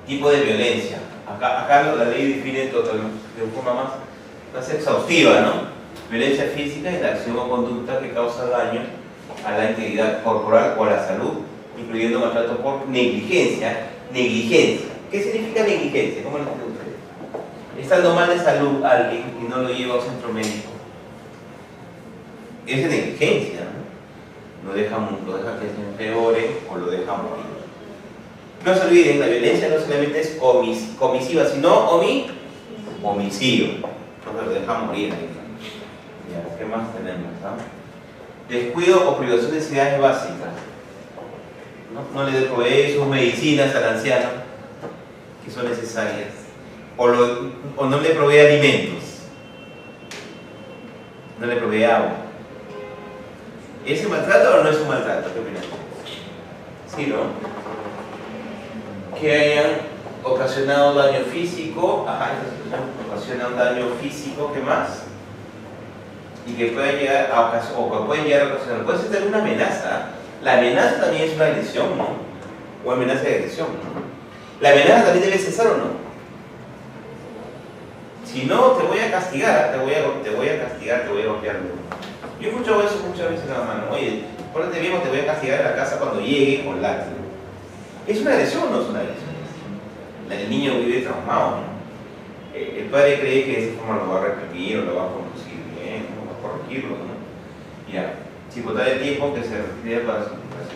Tipo de violencia. Acá la ley define totalmente de una forma más exhaustiva, ¿no? Violencia física es la acción o conducta que causa daño a la integridad corporal o a la salud, incluyendo maltrato por negligencia. Negligencia. ¿Qué significa negligencia? ¿Cómo lo entienden ustedes? Estando mal de salud alguien y no lo lleva a un centro médico. Es de negligencia, ¿no? Lo deja que se empeore o lo deja morir. No se olviden, la violencia no solamente es comisiva, sino homicidio. Entonces lo deja morir. ¿Qué más tenemos? Descuido o privación de necesidades básicas. No le provee sus medicinas al anciano que son necesarias. O no le provee alimentos. No le provee agua. ¿Es un maltrato o no es un maltrato? ¿Qué opinan? Sí, ¿no? Que hayan ocasionado daño físico, esta situación ocasiona un daño físico, ¿qué más? Y que pueden llegar a ocasionar, puede ser una amenaza. La amenaza también es una agresión, ¿no? O amenaza de agresión, ¿no? La amenaza también debe cesar o no. Si no, te voy a castigar, te voy a golpear. Yo he escuchado eso muchas veces nada más, ¿no? Oye, pórtate bien o te voy a castigar en la casa cuando llegue con látigo. ¿Es una agresión o no es una agresión? El niño vive traumado, ¿no? El padre cree que de esa forma lo va a reprimir o lo va a conducir bien, ¿no? Va a corregirlo, ¿no? Ya, psicotar el tiempo que se refiere a la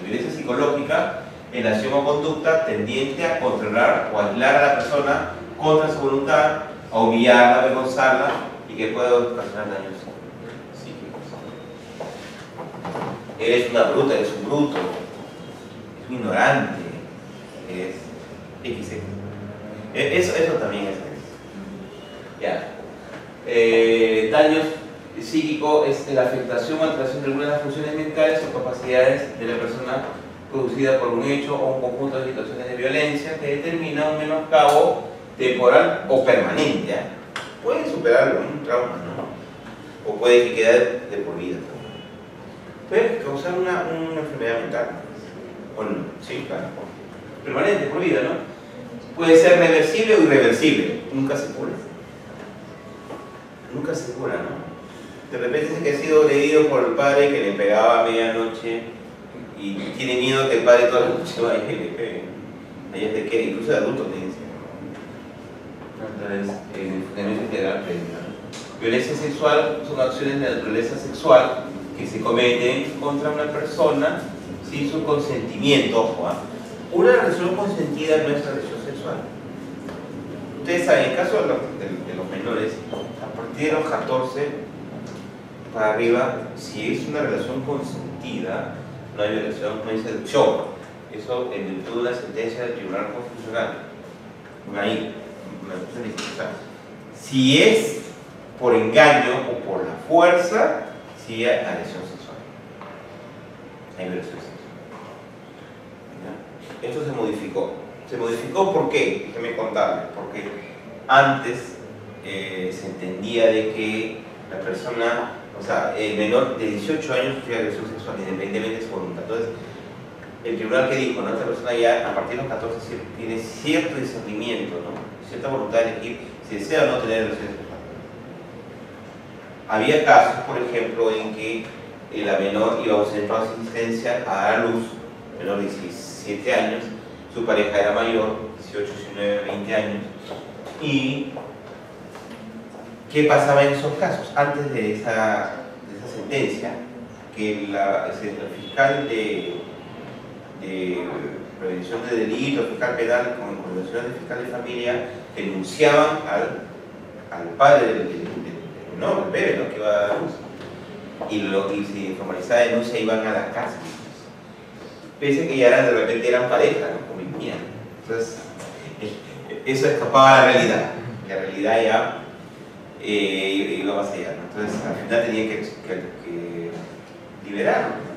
violencia psicológica en la acción o conducta tendiente a controlar o aislar a la persona contra su voluntad, a humillarla, a avergonzarla y que pueda ocasionar daños psíquicos. Eres una bruta, eres un bruto, es un ignorante, es XX. Eso también es ya. Daños psíquicos es la afectación o alteración de algunas de las funciones mentales o capacidades de la persona producida por un hecho o un conjunto de situaciones de violencia que determina un menoscabo temporal o permanente. Puede superarlo, un trauma, ¿no? O puede que quede de por vida. Puede causar una enfermedad mental. ¿O no? Sí, claro. Permanente, por vida, ¿no? Puede ser reversible o irreversible. Nunca se cura. Nunca se cura, ¿no? De repente dice que ha sido agredido por el padre que le pegaba a medianoche y tiene miedo que el padre toda la noche vaya y le pegue. Allá te queda, incluso de adultos te dicen. Entonces, el enfocamiento integral, ¿no? Violencia sexual son acciones de naturaleza sexual que se cometen contra una persona sin su consentimiento. Ojo, una relación consentida no es relación sexual. Ustedes saben, en el caso de los menores, a partir de los 14 para arriba, si es una relación consentida, no hay violación, no hay seducción. Eso en virtud de una sentencia del Tribunal Constitucional. Ahí, si es por engaño o por la fuerza, sí hay agresión sexual. Hay violación sexual. ¿Ya? Esto se modificó. ¿Se modificó por qué? Déjenme contarles. Porque antes se entendía de que la persona, o sea, el menor de 18 años sufría agresión sexual independientemente de su voluntad. Entonces, el tribunal que dijo, ¿no? Esta persona ya a partir de los 14 tiene cierto discernimiento, ¿no? Cierta voluntad de elegir si desea o no tener relaciones sexuales. Había casos, por ejemplo, en que la menor iba a un centro de asistencia a dar luz, menor de 17 años, su pareja era mayor, 18, 19, 20 años, y ¿qué pasaba en esos casos? Antes de esa sentencia, que el fiscal de prevención de delitos, fiscal penal, con coordinación del fiscal de familia, denunciaban al padre del bebé, ¿no? Que iba a dar luz. Y si formalizaba la denuncia iban a la cárcel. Pese que ya de repente eran pareja, ¿no? Convivían. Entonces, eso escapaba a la realidad. La realidad ya iba más allá, ¿no? Entonces, al final tenía que liberarlo, ¿no?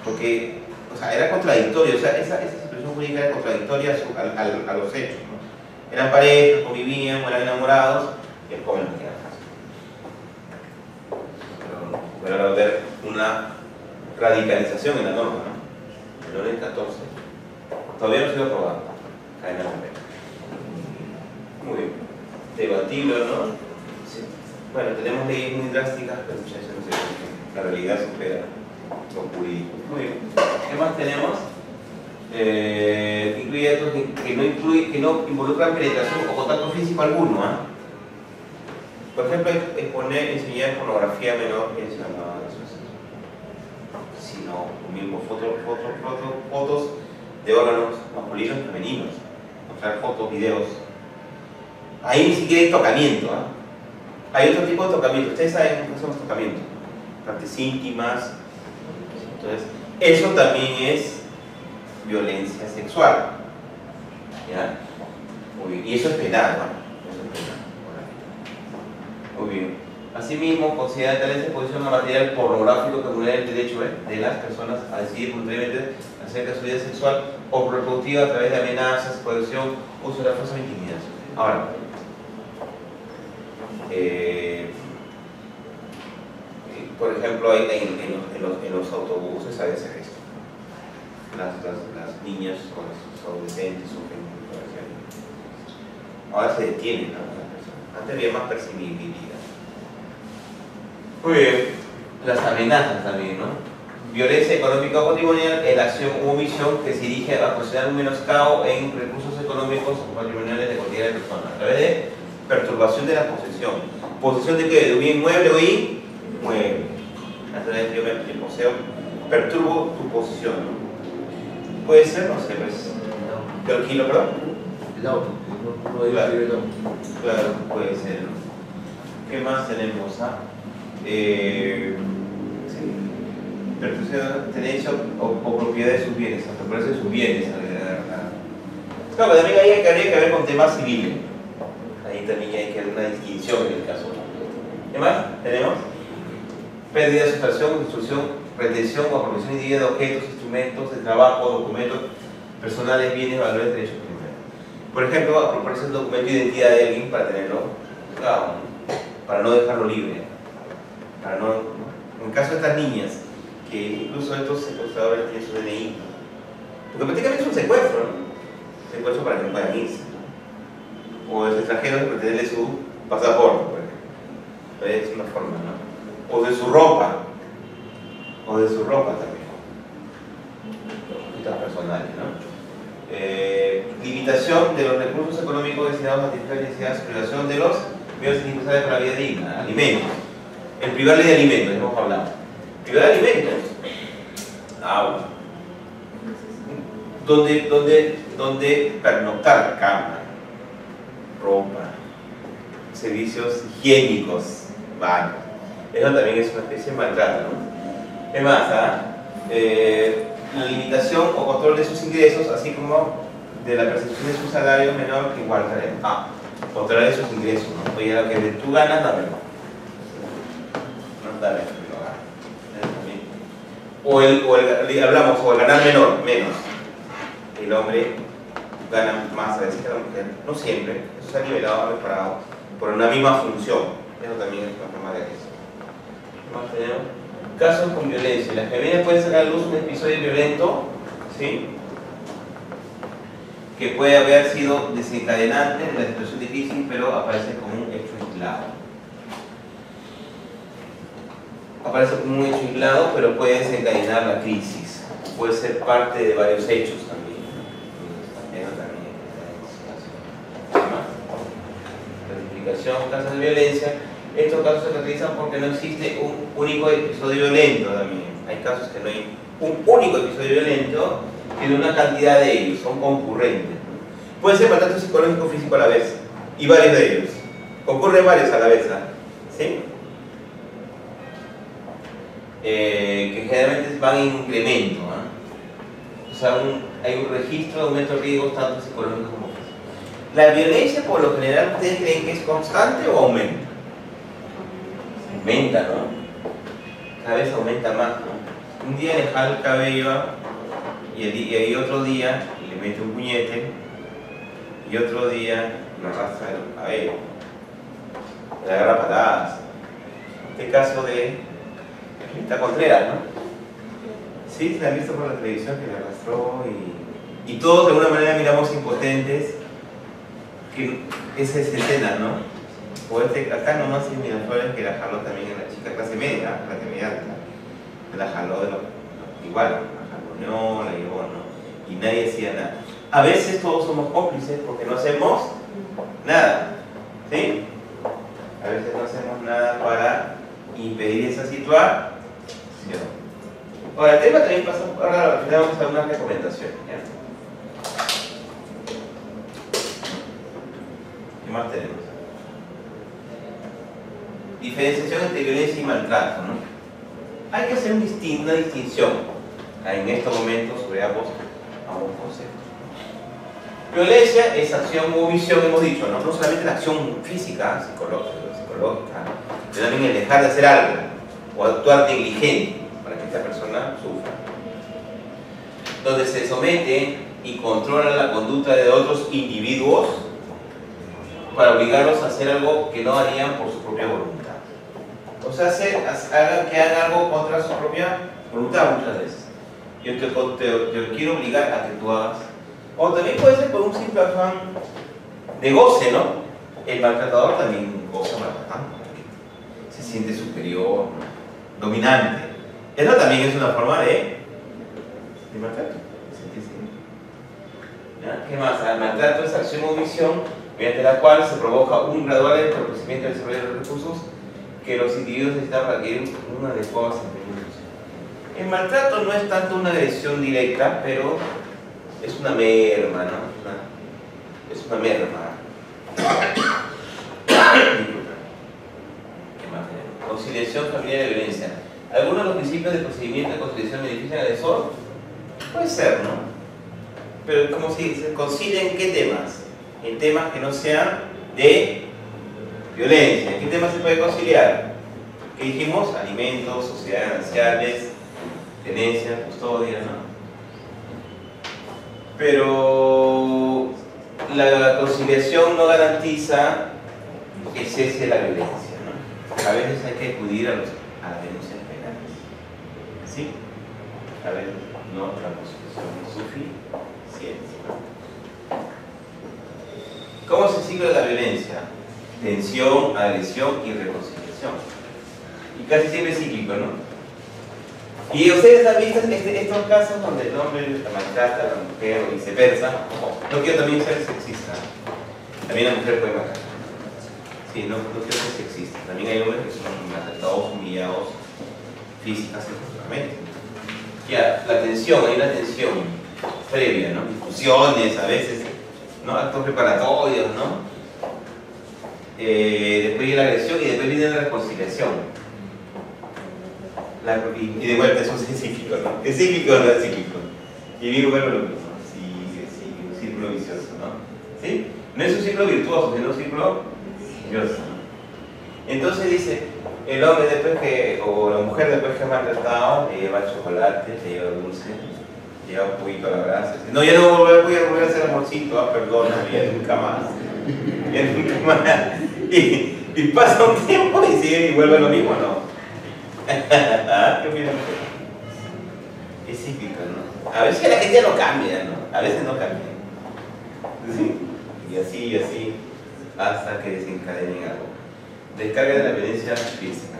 Porque, o sea, era contradictorio, o sea, esa situación jurídica era contradictoria a los hechos, ¿no? Eran parejas, convivían, eran enamorados, y el joven no quedaba fácil. Pero ahora ver una radicalización en la norma, ¿no? Menores de 14. Todavía no se ha aprobado. Cadena completa. Muy bien. Debatible, ¿no? Sí. Bueno, tenemos leyes muy drásticas, pero muchas veces no se ve. La realidad supera lo jurídico. Muy bien. ¿Qué más tenemos? Incluye datos que no involucran penetración o contacto físico alguno. Por ejemplo, enseñar pornografía menor, que se llama sino mismo fotos de órganos masculinos y femeninos, mostrar fotos, videos. Ahí ni siquiera hay tocamiento. Hay otro tipo de tocamiento. Ustedes saben qué son los tocamientos, partes íntimas. Entonces, eso también es violencia sexual. ¿Ya? Muy bien. Y eso es penal, ¿no? Eso es penal. Muy bien. Asimismo, considera tal exposición a material pornográfico que vulnera el derecho de las personas a decidir voluntariamente acerca de su vida sexual o reproductiva a través de amenazas, coerción, uso de la fuerza o intimidación. Ahora, por ejemplo, en los autobuses a veces esto. Las niñas o los adolescentes sufren violación. Ahora se detienen a las personas. Antes había más percibibilidad. Muy bien. Las amenazas también, ¿no? Violencia económica o patrimonial es la acción u omisión que se dirige a ocasionar un menoscabo en recursos económicos o patrimoniales de cualquier persona a través de perturbación de la posesión. ¿Posesión de qué? ¿De un bien mueble o inmueble? A través de yo me poseo, perturbo tu posesión, ¿no? Puede ser, no sé, pues. ¿Te alquilo, perdón? El auto, no Claro. el auto. Claro, puede ser, ¿no? ¿Qué más tenemos? Tenencia o propiedad de sus bienes, apropiarse de sus bienes. Claro, también habría que ver con temas civiles. Ahí también hay que hacer una distinción en el caso. ¿Qué más? Tenemos pérdida, sustracción, destrucción, retención o apropiación indebida de objetos, instrumentos de trabajo, documentos personales, bienes, valores, derechos primarios. Por ejemplo, apropiarse el documento de identidad de alguien para tenerlo, para no dejarlo libre. En el caso de estas niñas, que incluso estos secuestradores tienen su DNI, porque prácticamente es un secuestro, ¿no? Secuestro para que no puedan irse, ¿no? O los extranjeros retenerle su pasaporte, por ejemplo. Es una forma, ¿no? O de su ropa también, cosas personales, ¿no? Limitación de los recursos económicos destinados a satisfacer necesidades, privación de los medios indispensables para la vida digna, alimentos. El privarle de alimentos, hemos hablado. privar de alimentos, agua, donde pernoctar, cama, ropa, servicios higiénicos, baños. Eso también es una especie de maltrato, ¿no? Es más, la limitación o control de sus ingresos, así como de la percepción de su salario menor que igual controlar sus ingresos, ¿no? Oye, lo que tú ganas, dámelo. No, dame, lo gano. Hablamos, o el ganar menor, menos. El hombre gana más a veces que la mujer, no siempre, eso se ha nivelado, mejorado, por una misma función. Eso también es una forma de eso. ¿Qué más tenemos? Casos con violencia. Las femeninas pueden sacar a luz un episodio violento, ¿sí?, que puede haber sido desencadenante de la situación difícil, pero aparece como un hecho aislado. Aparece como un hecho aislado, pero puede desencadenar la crisis. Puede ser parte de varios hechos también. Clasificación, casos de violencia. Estos casos se caracterizan porque no existe un único episodio violento también. Hay casos que no hay un único episodio violento, sino una cantidad de ellos, son concurrentes. Puede ser maltrato psicológico o físico a la vez, y varios de ellos. Ocurren varios a la vez, ¿sí? Que generalmente van en incremento, ¿eh? O sea, hay un registro de aumento de riesgos tanto psicológicos como físicos. ¿La violencia por lo general ustedes creen que es constante o aumenta? Aumenta, ¿no? Cada vez aumenta más, ¿no? Un día le jala el cabello y otro día le mete un puñete y otro día lo arrastra el cabello, le agarra patadas. Este caso de Rita Contreras, ¿no? Sí, se han visto por la televisión que le arrastró y todos de alguna manera miramos impotentes que esa escena, ¿no? O acá nomás en Miraflores que la jaló también en la chica clase media, clase media alta, la jaló igual, la jaloneó, la llevó, ¿no? Y nadie hacía nada. A veces todos somos cómplices porque no hacemos nada, ¿sí? A veces no hacemos nada para impedir esa situación. Ahora, el tema también pasa, ahora al final vamos a dar unas recomendaciones, ¿ya? ¿Qué más tenemos? Diferenciación entre violencia y maltrato, ¿no? Hay que hacer una distinción en estos momentos sobre ambos conceptos. Violencia es acción u omisión, hemos dicho, ¿no? No solamente la acción física, psicológica, sino también el dejar de hacer algo o actuar negligente para que esta persona sufra. Donde se somete y controla la conducta de otros individuos para obligarlos a hacer algo que no harían por su propia voluntad. O sea, que hagan algo contra su propia voluntad muchas veces. Yo te quiero obligar a que tú hagas. O también puede ser por un simple afán de goce, ¿no? El maltratador también goza maltratando. Se siente superior, dominante. Eso también es una forma de maltrato. ¿Ya? ¿Qué más? El maltrato es acción o omisión mediante la cual se provoca un gradual empobrecimiento del desarrollo de los recursos que los individuos necesitan para adquirir una adecuada desempeño social. El maltrato no es tanto una agresión directa, pero es una merma, ¿no? Es una merma. ¿Qué más tenemos? Conciliación familiar y violencia. ¿Algunos de los principios del procedimiento de conciliación benefician al agresor? Puede ser, ¿no? Pero como si se concilien ¿en qué temas? En temas que no sean de violencia. ¿En qué temas se puede conciliar? ¿Qué dijimos? Alimentos, sociedades gananciales, tenencia, custodia, ¿no? Pero la conciliación no garantiza que cese la violencia, ¿no? A veces hay que acudir a las denuncias penales, ¿sí? A veces no, la conciliación es suficiente. ¿Cómo es el ciclo de la violencia? Tensión, agresión y reconciliación. Y casi siempre es cíclico, ¿no? Y ustedes han visto estos casos donde el hombre la maltrata a la mujer o viceversa. No quiero también ser sexista. También la mujer puede matar. Sí, no quiero ser sexista. También hay hombres que son maltratados, humillados físicas efectivamente. Ya, la tensión, hay una tensión previa, ¿no? Discusiones a veces, ¿no? Actos preparatorios, ¿no? Después viene la agresión y después viene la reconciliación. Y de vuelta eso es cíclico, ¿no? ¿Es cíclico o no es cíclico? Y vivo vuelve lo mismo, sigue, un círculo vicioso, ¿no? ¿Sí? No es un círculo virtuoso, sino un círculo vicioso, ¿no? Entonces dice, el hombre después que, o la mujer después que es maltratado, le lleva chocolate, le lleva dulce, le lleva un poquito a la brasa. No, ya no voy a volver a hacer amorcito, perdóname, ya nunca más. Ya nunca más. Y pasa un tiempo y sigue y vuelve lo mismo, ¿no? ¿Qué opinan? Es cíclico, ¿no? A veces la gente no cambia, ¿no? A veces no cambia. ¿Sí? Y así, hasta que desencadenen algo. Descarga de la violencia física.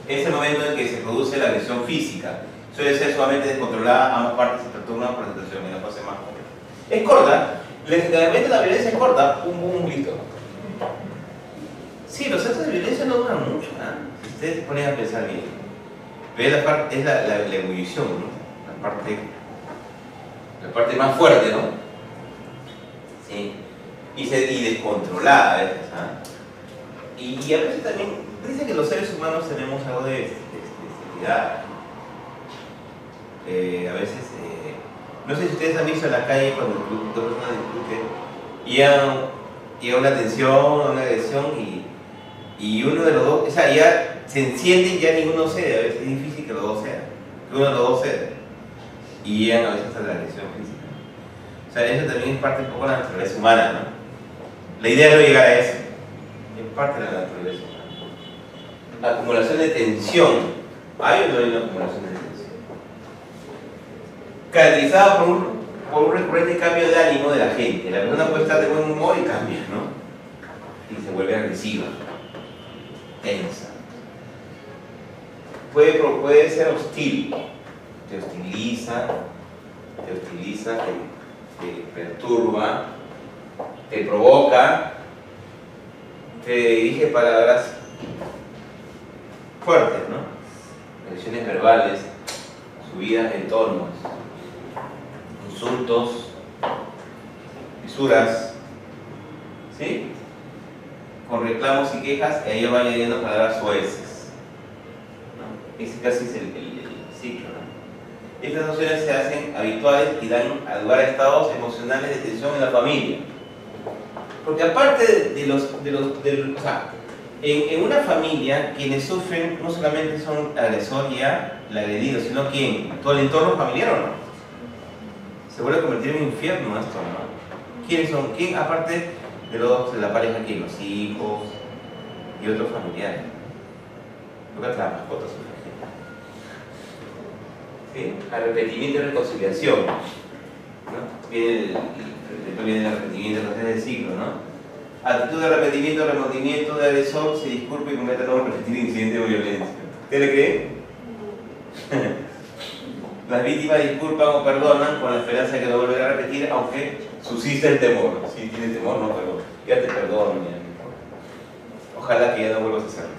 Es el momento en que se produce la agresión física. Suele ser sumamente descontrolada, ambas partes se perturban por la situación en la fase más joven. Es corta, generalmente la violencia es corta, un grito. Sí, los actos de violencia no duran mucho, ¿no? Si ustedes se ponen a pensar bien. Pero es la ebullición, ¿no? La parte más fuerte, ¿no? Sí. Y descontrolada a veces, ¿ah? Y a veces también, dicen que los seres humanos tenemos algo de sensibilidad. A veces, no sé si ustedes han visto en la calle cuando dos personas discuten y llega una tensión, una agresión y uno de los dos, o sea, ya se enciende y ya ninguno cede. A veces es difícil que los dos cedan, que uno de los dos cede y llegan a veces hasta la agresión física. O sea, eso también es parte un poco de la naturaleza humana, ¿no? La idea es no llegar a eso, es parte de la naturaleza humana. Acumulación de tensión, ¿hay o no hay una acumulación de tensión? Caracterizada por un recurrente cambio de ánimo de la gente. La persona puede estar de buen humor y cambia, ¿no? Y se vuelve agresiva, tensa. Puede ser hostil, te hostiliza, te perturba, te provoca, te dirige palabras fuertes, ¿no? Agresiones verbales, subidas de tonos, insultos, fisuras, ¿sí? Con reclamos y quejas, y ahí va añadiendo palabras sueces, ¿no? Ese casi es el ciclo, ¿no? Estas acciones se hacen habituales y dan lugar a estados emocionales de tensión en la familia. Porque aparte o sea, en una familia, quienes sufren no solamente son el agresor y el agredido, sino ¿quién? Todo el entorno familiar, ¿o no? Se vuelve a convertir en un infierno esto, ¿no? ¿Quiénes son? ¿Quién aparte de la pareja? ¿Quién? Los hijos y otros familiares. Creo que las mascotas son ¿sí? Arrepentimiento y reconciliación, ¿no? Viene el arrepentimiento en del siglo, ¿no? Actitud de arrepentimiento, remordimiento de agresor, se disculpa y comete no repetir incidente de violencia. ¿Usted le cree? Las víctimas disculpan o perdonan con la esperanza de que no volverá a repetir, aunque subsiste el temor. Si tiene temor, no, pero ya te perdono, ya. Ojalá que ya no vuelvas a hacerlo.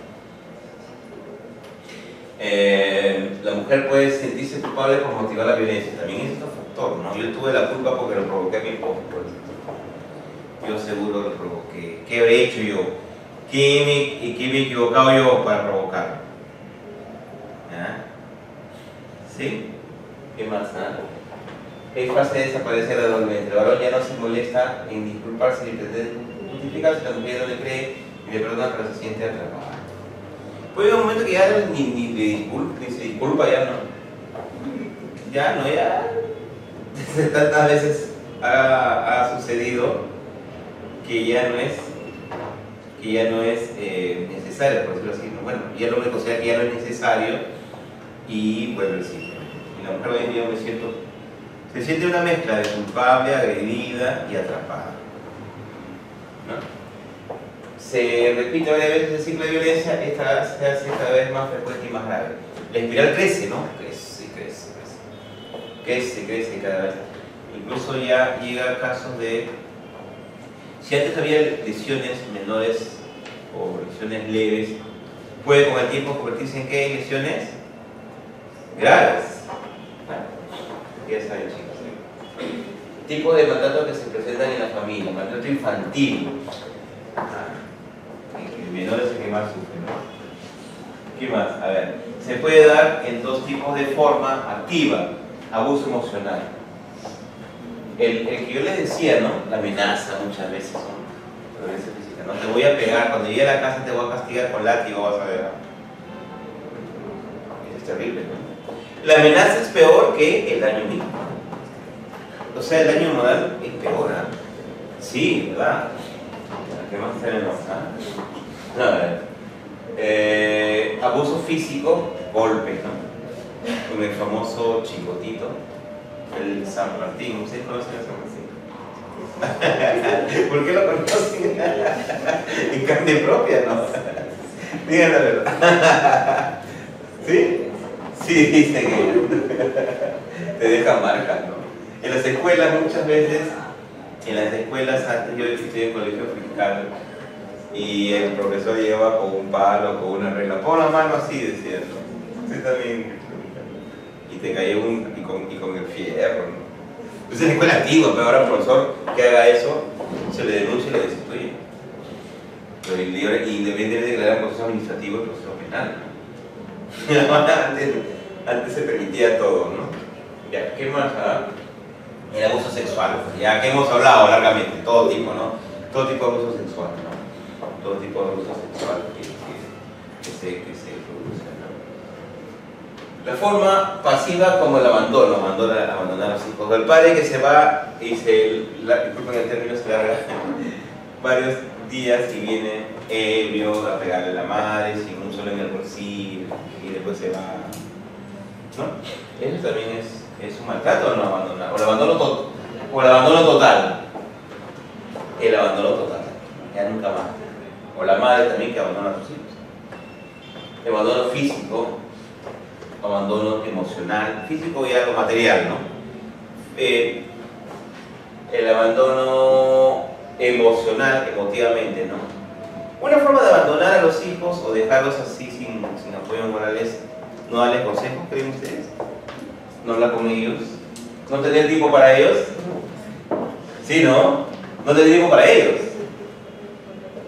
La mujer puede sentirse culpable por motivar la violencia. También es otro factor, ¿no? Yo tuve la culpa porque lo provoqué a mi esposo, por ejemplo. Yo seguro lo provoqué. ¿Qué habré hecho yo? ¿Qué me he equivocado yo para provocarlo? ¿Ah? ¿Sí? ¿Qué más? Es fácil de desaparecer gradualmente. El varón ya no se molesta en disculparse ni pretender justificarse. La mujer no le cree y le perdona, pero se siente atrapada. Puede haber un momento que ya ni se disculpa, ya no. Ya. Tantas veces ha sucedido que ya no es necesario, por decirlo así. Bueno, ya lo considera que ya no es necesario y vuelve al ciclo. Y la mujer hoy en día se siente una mezcla de culpable, agredida y atrapada, ¿no? Se repite varias veces el ciclo de violencia, esta se hace cada vez más frecuente y más grave. La espiral crece, ¿no? Crece cada vez. Incluso ya llega a casos de... Si antes había lesiones menores o lesiones leves, puede con el tiempo convertirse en ¿qué? Lesiones graves. Bueno, ya saben, chicos. Tipos de maltrato que se presentan en la familia: maltrato infantil. El menor es el que más sufre, ¿no? ¿Qué más? A ver, se puede dar en dos tipos de forma activa: abuso emocional. El que yo les decía, ¿no? La amenaza muchas veces, ¿no? Violencia física, no te voy a pegar, cuando llegue a la casa te voy a castigar con látigo, vas a ver. Eso es terrible, ¿no? La amenaza es peor que el daño mismo. O sea, el daño moral es peor, ¿eh? Sí, ¿verdad? ¿Qué más tenemos? A ver. Abuso físico, golpes, ¿no? Con el famoso chicotito, el San Martín. ¿Ustedes conocen a San Martín? ¿Por qué lo conocen? En carne propia, ¿no? Díganme la verdad. ¿Sí? Sí, dice que te deja marcas, ¿no? En las escuelas muchas veces, antes yo estudié en colegio fiscal y el profesor lleva con un palo, con una regla, pon la mano así, decía, ¿no? Sí, también. Y te cae y con el fierro, ¿no? Es una escuela antigua, pero ahora el profesor que haga eso se le denuncia y le destituye. Pero debe declarar un proceso administrativo y proceso penal. Antes se permitía todo, ¿no? Ya, ¿qué más? El abuso sexual, ya que hemos hablado largamente, todo tipo, ¿no? Todo tipo de abuso sexual, ¿no? Todo tipo de abuso sexual que se produce, ¿no? La forma pasiva como el abandono, abandonar a los hijos. El padre que se va y disculpen el término, se larga varios días y viene ebrio a pegarle a la madre, sin un solo en el bolsillo, y después se va, ¿no? Eso también es un maltrato, o no abandonar, o el abandono total. El abandono total, ya nunca más. O la madre también que abandona a sus hijos. El abandono físico, abandono emocional, físico ya lo material, ¿no? El abandono emocional, emotivamente, ¿no? Una forma de abandonar a los hijos o dejarlos así sin apoyo moral es no darles consejos, ¿creen ustedes? No hablar con ellos, no tener tiempo para ellos. ¿Sí, no? No tener tiempo para ellos.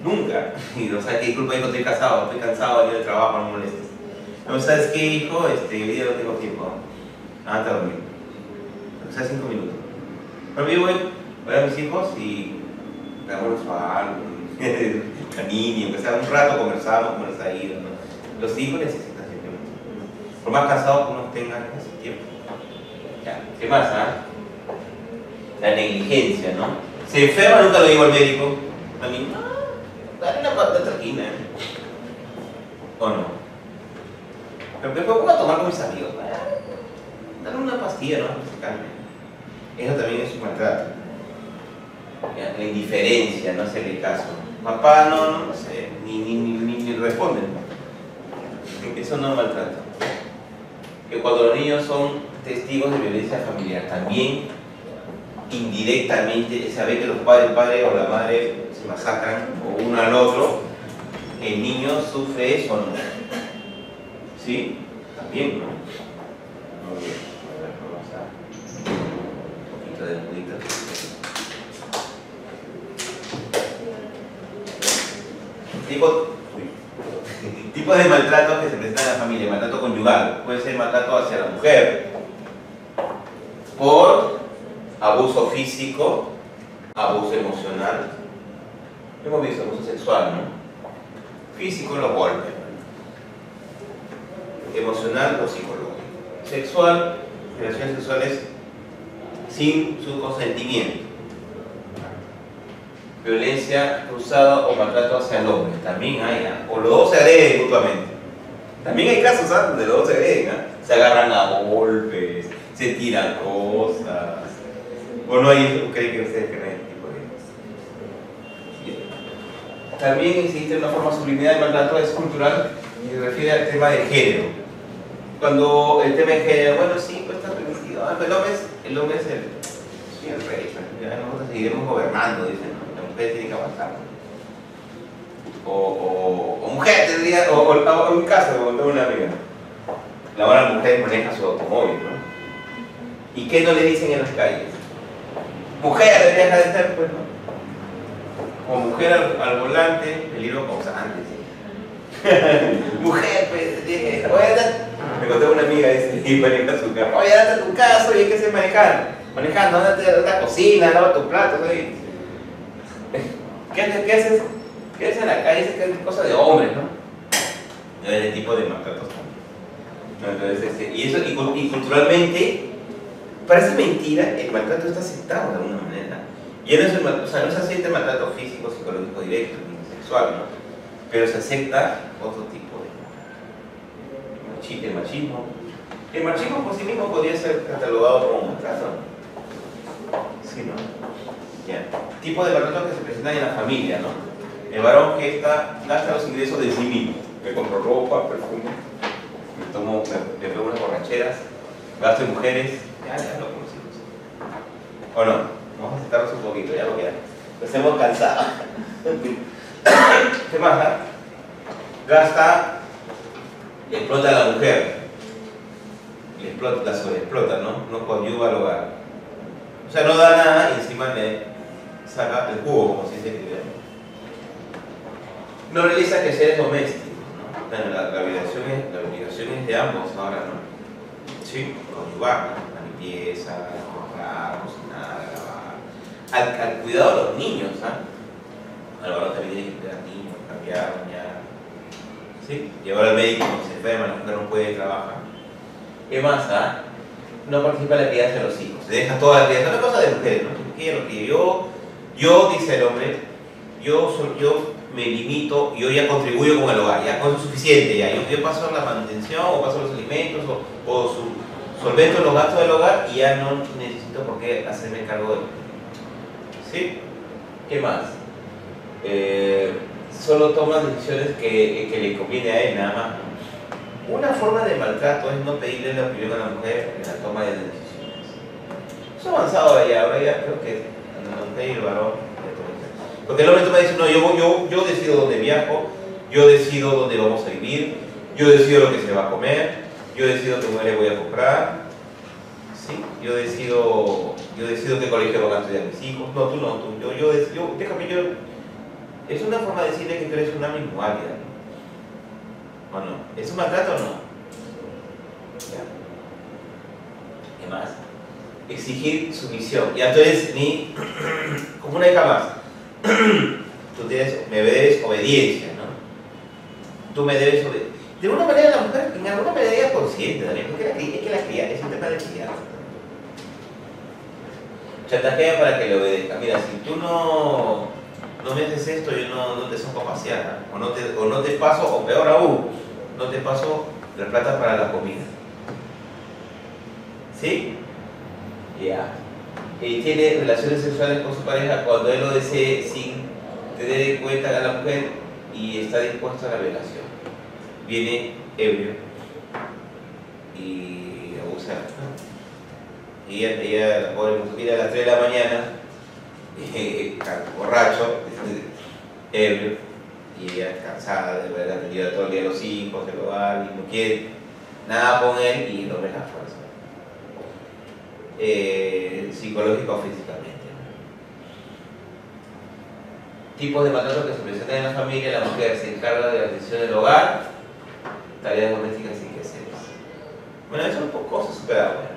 Nunca. Y o sea, que disculpa, hijo, estoy cansado, venir del trabajo, no me molestes. No, ¿sabes qué, hijo? Hoy día no tengo tiempo. Anda a dormir. O sea, 5 minutos. Pero yo voy a mis hijos y hagamos algo, cariño, que sea un rato conversamos como les ha ido, ¿no? Los hijos necesitan simplemente. Por más cansados que uno tenga, ese tiempo. Ya, ¿qué más? La negligencia, ¿no? Se enferma, nunca lo digo al médico. A mí, dale una patata tranquila, ¿o no? Pero después voy a tomar con mis amigos. Dale una pastilla, ¿no? Que se calme. Eso también es un maltrato. La indiferencia, no hacerle caso. Papá no sé, ni responden. Eso no es maltrato. Que cuando los niños son testigos de violencia familiar, también indirectamente sabe que el padre o la madre se masacran o uno al otro, el niño sufre eso, ¿no? ¿Sí? También, ¿no? Muy bien. A ver, vamos a un poquito de nudito. Tipos de maltrato que se presentan en la familia: maltrato conyugal, puede ser maltrato hacia la mujer por abuso físico, abuso emocional. Hemos visto abuso sexual, ¿no? Físico, los golpes. Emocional o psicológico. Sexual, relaciones sexuales sin su consentimiento. Violencia cruzada o maltrato hacia el hombre, también hay, o los dos se agreden mutuamente. También hay casos donde los dos se agreden, se agarran a golpes, se tiran cosas, o no hay, creen que ustedes creen este tipo de cosas. También existe una forma subliminal de maltrato, es cultural y se refiere al tema de género. Cuando el tema de género, bueno, sí, pues está permitido, el hombre es el rey, ya nosotros seguiremos gobernando, dicen. Ustedes tienen que avanzar. o mujer tendría, o en casa, como tengo una amiga. La mujer maneja su automóvil, ¿no? ¿Y qué no le dicen en las calles? Mujer debería de ser, pues, ¿no? Como mujer al volante, peligro causante, ¿sí? Mujer, pues, dije, me conté una amiga y maneja su carro. Oye, date a tu casa, oye, ¿qué sé manejar? Manejando, andate a la cocina, lava tu plato, ¿sí? ¿Qué haces? ¿Qué haces en la calle? Es cosa de hombres, ¿no? El tipo de maltratos también. Entonces, y culturalmente, parece mentira, el maltrato está aceptado de alguna manera. Y no es, o sea, no se acepta el maltrato físico, psicológico directo, ni sexual, ¿no? Pero se acepta otro tipo de machismo. El machismo por sí mismo podría ser catalogado como maltrato. Sí, ¿no? Ya. Tipo de maltrato que se presenta en la familia, ¿no? El varón que gasta los ingresos de sí mismo. Me compro ropa, perfume, me pego unas borracheras, gasto en mujeres, ya lo conocimos. ¿O no? Vamos a sentarnos un poquito, ya porque ya nos hemos cansado. ¿Qué más? Gasta, explota a la mujer, la sobreexplota, ¿no? No coadyuva al hogar. O sea, no da nada y encima le saca el jugo, como se dice en inglés. No realiza quehaceres domésticos, ¿no? Bueno, la obligación es de ambos ahora, ¿no? Sí, conyugar, ¿no? La limpieza, comprar, cocinar, lavar. Al cuidado de los niños, ¿ah? Al varón también tiene que cuidar a niños, cambiar, bañar, ¿sí? Llevar al médico cuando se enferma, la mujer no puede trabajar. ¿Qué más, ah? No participa en la crianza de los hijos, se deja toda la crianza, no es cosa de mujeres, ¿no? Yo, dice el hombre, yo me limito, yo ya contribuyo con el hogar, ya con eso es suficiente, ya. Yo paso la manutención, o paso los alimentos, o solvento los gastos del hogar y ya no necesito por qué hacerme cargo de él. ¿Sí? ¿Qué más? Solo toma decisiones que le conviene a él, nada más. Una forma de maltrato es no pedirle la opinión a la mujer en la toma de decisiones. Eso ha avanzado ahora ya creo que la mujer y el varón. Porque el hombre toma y dice, no, yo decido dónde viajo, yo decido dónde vamos a vivir, yo decido lo que se va a comer, yo decido qué mujer voy a comprar, ¿sí? Yo decido qué colegio van a estudiar mis hijos. No, tú no, déjame yo. Es una forma de decirle que tú eres una minusválida, ¿no? ¿O no? ¿Es un maltrato o no? ¿Ya? ¿Qué más? Exigir sumisión. Ya tú eres como una hija más. Me debes obediencia, ¿no? Tú me debes obediencia. De alguna manera la mujer, en alguna medida es consciente también, porque es que la cría es un tema de crianza. Chantajea para que le obedezca. Mira, si tú no me haces esto, yo no te saco a pasear, ¿no? O no te paso, o peor aún, no te paso la plata para la comida. ¿Sí? Ya. Y tiene relaciones sexuales con su pareja cuando él lo desee sin tener en cuenta a la mujer y está dispuesto a la violación. Viene ebrio y abusa, ¿no? Y ella la pobre mujer, viene a las 3 de la mañana, borracho, ebrio, y ella cansada de haber atendido todo el día a los hijos, el hogar, y no quiere nada con él y no ve la fuerza. Psicológica o físicamente. Tipos de maltrato que se presentan en la familia: la mujer se encarga de la atención del hogar, tareas domésticas sin quehaceres. Bueno, eso es un poco cosas superadas. Bueno.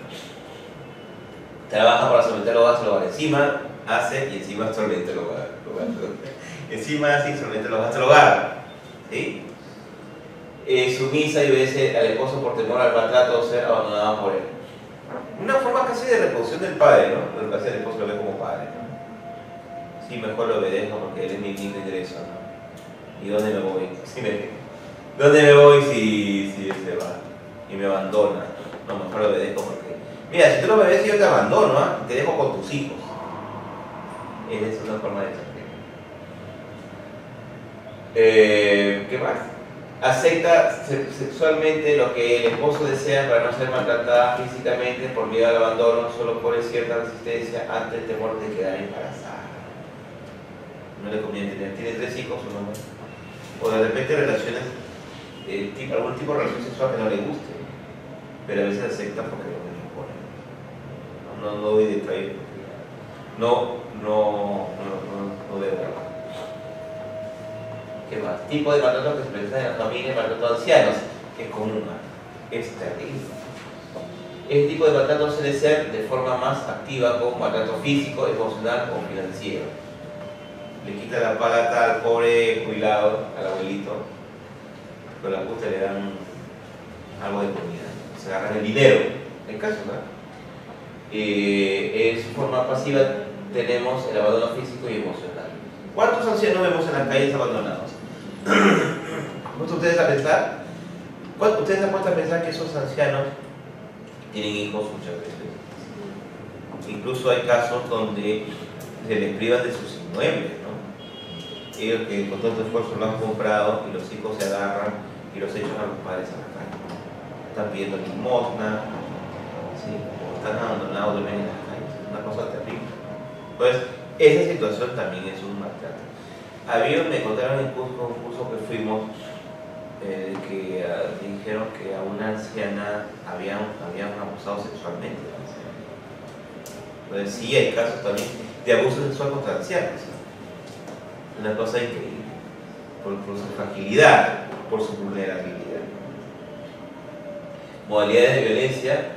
Trabaja para solventar los gastos del hogar, encima hace y encima solventa el hogar. Encima hace y solventa los gastos del hogar. ¿Sí? Sumisa y obedece al esposo por temor al maltrato o ser abandonado por él. Una forma casi de reproducción del padre, ¿no? Lo que hace el esposo lo ve como padre, ¿no? Sí, mejor lo obedezco porque él es mi único ingreso, ¿no? ¿Y dónde me voy? ¿Dónde me voy si él se va y me abandona? No, mejor lo obedezco porque... Mira, si tú no me obedeces yo te abandono, ¿ah? Te dejo con tus hijos. Esa es una forma de ser. ¿Qué más? Acepta sexualmente lo que el esposo desea para no ser maltratada físicamente por miedo al abandono, solo pone cierta resistencia ante el temor de quedar embarazada. No le conviene tener, tiene 3 hijos, un hombre. O de repente relaciones, algún tipo de relación sexual que no le guste, pero a veces acepta porque lo impone. No doy detalles porque no debo hablar. ¿Qué más? Tipo de maltrato que se presenta en la familia, maltrato a ancianos, que es común, es terrible. Este tipo de maltrato suele ser de forma más activa como maltrato físico, emocional o financiero. Le quita la palata al pobre jubilado, al abuelito, con la puta le dan algo de comida, se agarran el dinero, en caso, ¿no? En su forma pasiva tenemos el abandono físico y emocional. ¿Cuántos ancianos vemos en las calles abandonados? ¿Ustedes a pensar? ¿Ustedes se han puesto a pensar que esos ancianos tienen hijos muchas veces? Incluso hay casos donde se les privan de sus inmuebles, ¿no? Ellos que con todo esfuerzo lo han comprado y los hijos se agarran y los echan a los padres a la calle. Están pidiendo limosna, ¿sí? O están abandonados de en las calles. Es una cosa terrible. Entonces, esa situación también es un maltrato. Me contaron en un curso que fuimos que dijeron que a una anciana habían abusado sexualmente. Entonces, sí hay casos también de abuso sexual contra ancianos. Una cosa increíble, por su fragilidad, por su vulnerabilidad. Modalidades de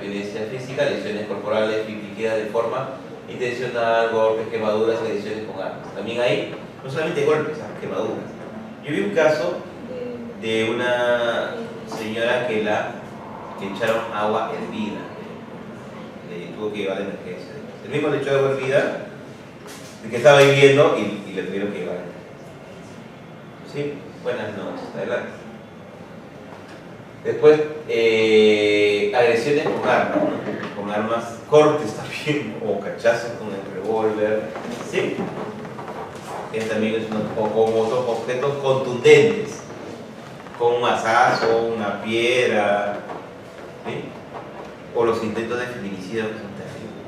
violencia física, lesiones corporales infligidas de forma intencional, golpes, quemaduras, agresiones con armas. También hay, no solamente golpes, quemaduras. Yo vi un caso de una señora que echaron agua hervida, tuvo que llevar de emergencia. El mismo le echó agua hervida, el que estaba viviendo y le tuvieron que llevar. Sí, buenas noches, adelante. Después, agresiones con armas, ¿no? Con armas, cortes también, o cachazos con el revólver, sí. Que también es con otros objetos contundentes, con un mazazo, una piedra, ¿sí? O los intentos de feminicidio que son terribles.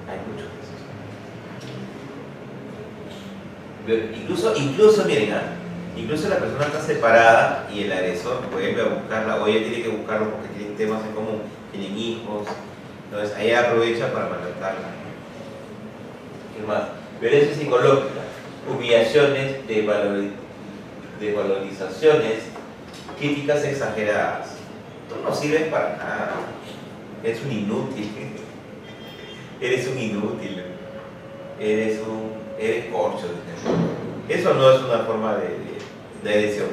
Hay muchos casos. Incluso miren, incluso la persona está separada y el agresor vuelve a buscarla, o ella tiene que buscarlo porque tienen temas en común, tienen hijos, entonces ella aprovecha para maltratarla. ¿Qué más? Violencia psicológica, humillaciones, desvalorizaciones, críticas exageradas. Tú no sirves para nada, eres un inútil, eres un inútil, eres corcho. Eso no es una forma de agresión.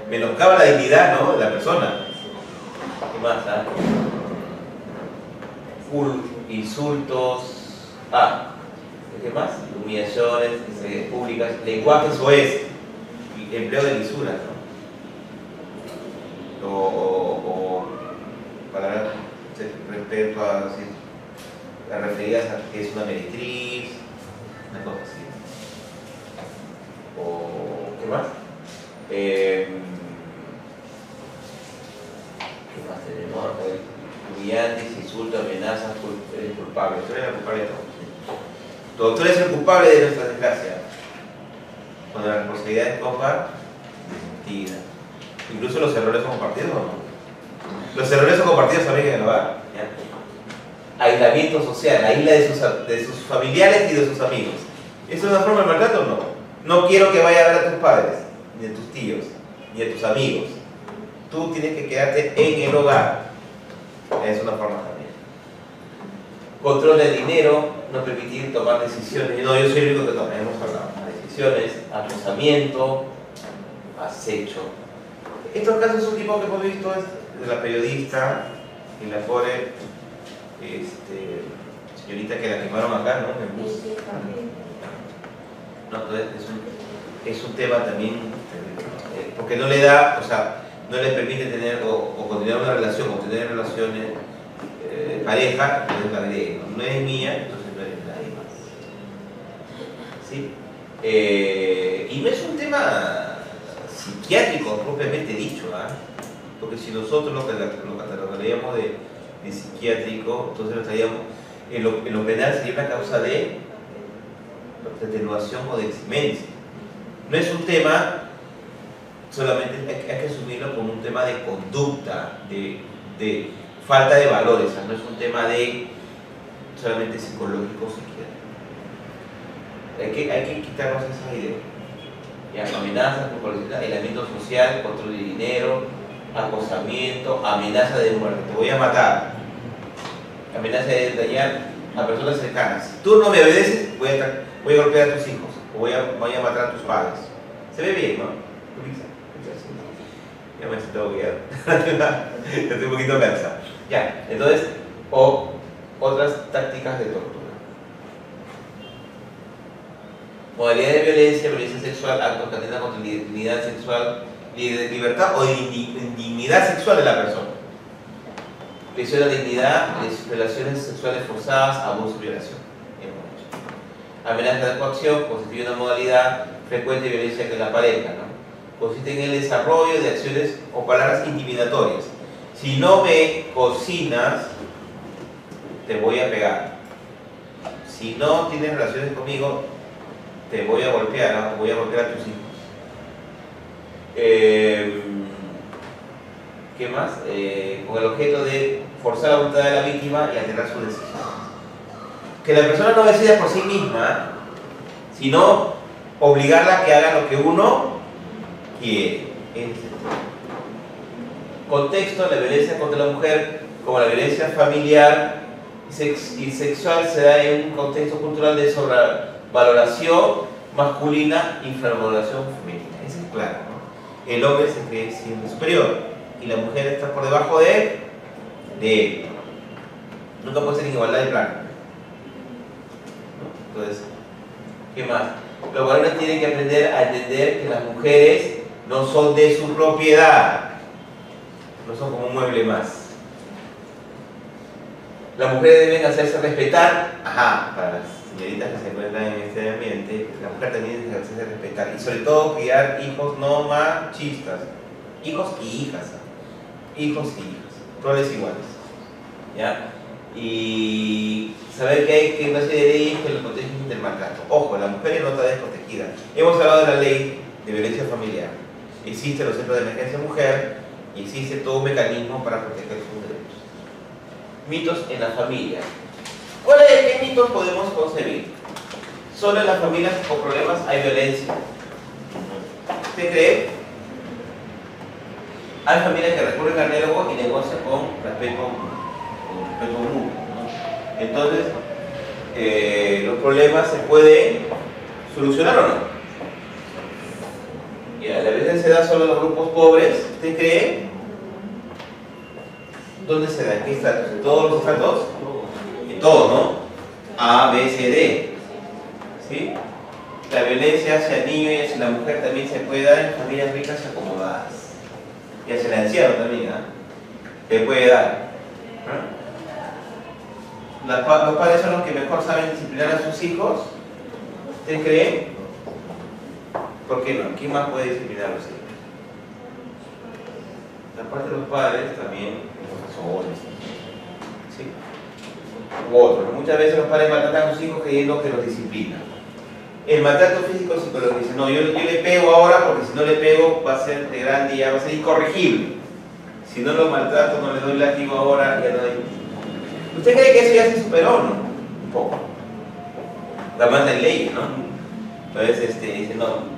Menoscaba la dignidad, ¿no?, de la persona. ¿Qué más? Insultos. ¿Qué más? Humillaciones públicas, lenguaje soez, empleo de lisuras, ¿no? O palabras respecto a referidas a que es una meretriz, una cosa así. O ¿qué más? ¿Qué más tenemos? Humillantes, insultos, amenazas, eres culpable. Tú eres el culpable de todo. Tú eres el culpable de nuestra desgracia. Cuando la responsabilidad es compartida. Incluso los errores son compartidos, ¿o no? Los errores son compartidos también en el hogar. ¿Ya? Aislamiento social, aísla de sus familiares y de sus amigos. ¿Eso es una forma de maltrato o no? No quiero que vaya a ver a tus padres, ni a tus tíos, ni a tus amigos. Tú tienes que quedarte en el hogar. Es una forma también. Control del dinero, no permitir tomar decisiones. No, yo soy el único que toma, hemos hablado. Decisiones, acosamiento, acecho. Estos casos son tipos que hemos visto de la periodista y la pobre señorita que la quemaron acá, ¿no? En el bus. No, entonces es un tema también, porque no le da, o sea, no le permite tener o continuar una relación o tener relaciones pareja, entonces la ley no es mía, entonces no eres nadie más. ¿Sí? Y no es un tema psiquiátrico propiamente dicho, porque si nosotros lo catalogaríamos de psiquiátrico, entonces lo estaríamos, en lo penal sería una causa de atenuación o de eximencia. No es un tema solamente hay que asumirlo como un tema de conducta, de falta de valores, o sea, no es un tema de solamente psicológico o psiquiátrico. Hay que quitarnos esa idea. Ya, amenazas, aislamiento social, control de dinero, acosamiento, amenaza de muerte, te voy a matar, amenaza de dañar a personas cercanas. Si tú no me obedeces, voy a golpear a tus hijos, o voy a matar a tus padres. Se ve bien, ¿no? Ya me siento guiado. Estoy un poquito cansado. Ya, entonces, o otras tácticas de tortura. Modalidad de violencia, violencia sexual, actos que atentan contra la dignidad sexual, libertad o indignidad sexual de la persona. Lesión de la dignidad, relaciones sexuales forzadas, abuso y violación. Amenaza de coacción constituye una modalidad frecuente de violencia que la pareja, ¿no? Consiste en el desarrollo de acciones o palabras intimidatorias. Si no me cocinas, te voy a pegar. Si no tienes relaciones conmigo, te voy a golpear, ¿no? Voy a golpear a tus hijos. ¿Qué más? Con el objeto de forzar la voluntad de la víctima y alterar su decisión. Que la persona no decida por sí misma, sino obligarla a que haga lo que uno quiere. Contexto: la violencia contra la mujer, como la violencia familiar y sexual, se da en un contexto cultural de sobrevaloración masculina y infravaloración femenina. Eso es claro, ¿no? El hombre se cree siempre superior y la mujer está por debajo de él. Nunca puede ser en igualdad de plano, ¿no? Entonces, ¿qué más? Los varones tienen que aprender a entender que las mujeres no son de su propiedad, no son como un mueble más. Las mujeres deben hacerse respetar, para las señoritas que se encuentran en este ambiente, la mujer también debe hacerse respetar y sobre todo criar hijos no machistas, hijos y hijas, roles iguales, ¿ya? Y saber que hay una serie de leyes que los protegen del maltrato. Ojo, la mujer no está desprotegida. Hemos hablado de la ley de violencia familiar. Existen los centros de emergencia mujer y existe todo un mecanismo para proteger sus derechos. Mitos en la familia. ¿Qué mitos podemos concebir? Solo en las familias con problemas hay violencia. ¿Usted cree? Hay familias que recurren al diálogo y negocian con respeto mutuo, ¿no? Entonces, los problemas se pueden solucionar o no. Y a la vez se da solo en los grupos pobres. ¿Usted cree? ¿Dónde se da? ¿En qué estratos? ¿En todos los estratos? En todos, ¿no? A, B, C, D. ¿Sí? La violencia hacia el niño y hacia la mujer también se puede dar en familias ricas y acomodadas. Y hacia el anciano también, se puede dar. Los padres son los que mejor saben disciplinar a sus hijos. ¿Usted cree? ¿Por qué no? ¿Quién más puede disciplinar a los hijos? La parte de los padres también, los profesores, ¿sí? U otros. Muchas veces los padres maltratan a sus hijos creyendo que los disciplinan. El maltrato físico psicológico dice, no, yo le pego ahora porque si no le pego va a ser de grande y ya va a ser incorregible. Si no lo maltrato, no le doy látigo ahora, ya no hay. ¿Usted cree que eso ya se superó o no? Un poco. La manda en leyes, ¿no? Entonces, dice, no.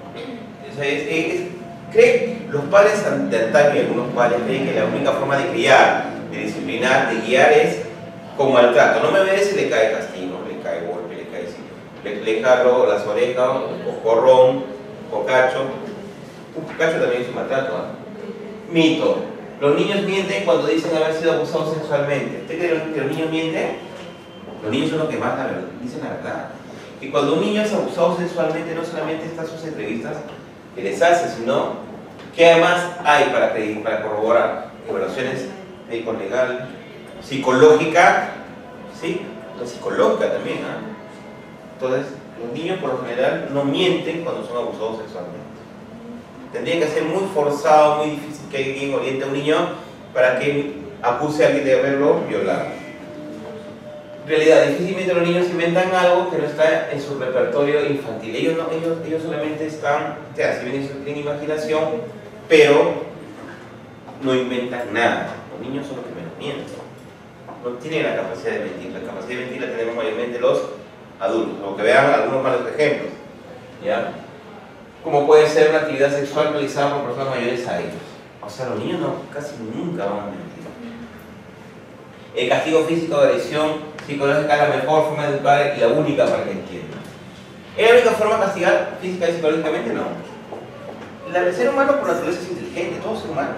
Los padres de antaño, algunos padres creen que la única forma de criar, de disciplinar, de guiar es con maltrato. No me obedece, le cae castigo, le cae golpe, le cae le jalo las orejas, o corrón, o cacho. Cacho también es un maltrato, ¿eh? Mito. Los niños mienten cuando dicen haber sido abusados sexualmente. ¿Usted cree que los niños mienten? Los niños son los que más dicen la verdad. Y cuando un niño es abusado sexualmente, no solamente están sus entrevistas que les hace, sino que además hay para corroborar evaluaciones médico-legal, psicológica, ¿sí? La psicológica también, ¿eh? Entonces, los niños por lo general no mienten cuando son abusados sexualmente. Tendría que ser muy forzado, muy difícil que alguien oriente a un niño para que acuse a alguien de haberlo violado. En realidad, difícilmente los niños inventan algo que no está en su repertorio infantil. Ellos solamente están, o sea, si bien tienen imaginación, pero no inventan nada. Los niños son los que menos mienten. No tienen la capacidad de mentir. La capacidad de mentir la tenemos mayormente los adultos. O que vean algunos malos ejemplos. ¿Ya? Como puede ser una actividad sexual realizada por personas mayores a ellos. O sea, los niños casi nunca van a mentir. El castigo físico de agresión psicológica es la mejor forma de educar y la única para que entiendan. ¿Es la única forma de castigar física y psicológicamente? No. El ser humano por naturaleza es inteligente, todo ser humano.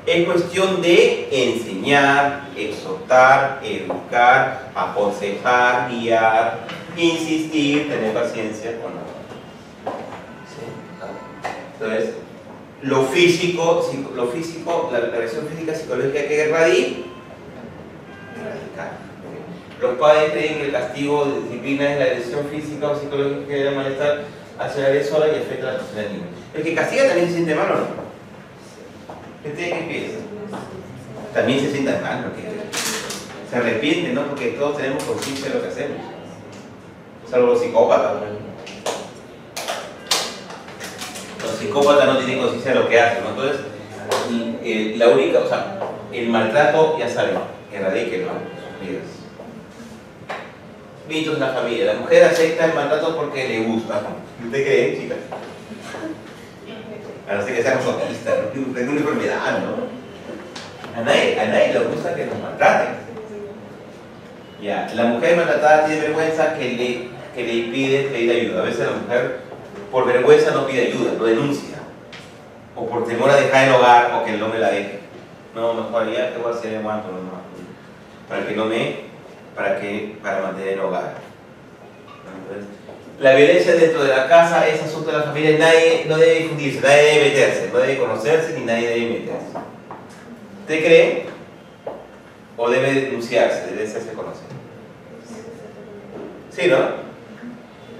Es cuestión de enseñar, exhortar, educar, aconsejar, guiar, insistir, tener paciencia o no. ¿Sí? Entonces, lo físico, la agresión física y psicológica hay que erradicar. Los padres creen que el castigo de disciplina es la agresión física o psicológica que debe malestar hacia la agresora y afecta a la persona del niño. El que castiga también se siente mal, ¿o no? ¿Ustedes qué piensan? También se sientan mal, porque se arrepienten, ¿no? Porque todos tenemos conciencia de lo que hacemos. Salvo los psicópatas, ¿no? Los psicópatas no tienen conciencia de lo que hacen, ¿no? Entonces, la única, o sea, el maltrato, ya saben, erradíquenlo, sus vidas. Mitos en la familia. La mujer acepta el maltrato porque le gusta. ¿Usted cree, chicas? A no ser que sea masoquista, ¿no? Tengo una enfermedad, ¿no? A nadie le gusta que nos maltraten. Ya, la mujer maltratada tiene vergüenza que le impide pedir ayuda. A veces la mujer, por vergüenza, no pide ayuda, no denuncia. O por temor a dejar el hogar o que el hombre la deje. No, mejor ya, ¿qué voy a hacer? Aguanto, no. Para mantener el hogar. Entonces, la violencia dentro de la casa es asunto de la familia, nadie no debe difundirse, nadie debe meterse, no debe conocerse ni nadie debe meterse. ¿Usted cree? ¿O debe denunciarse, debe hacerse conocer? ¿Sí, no?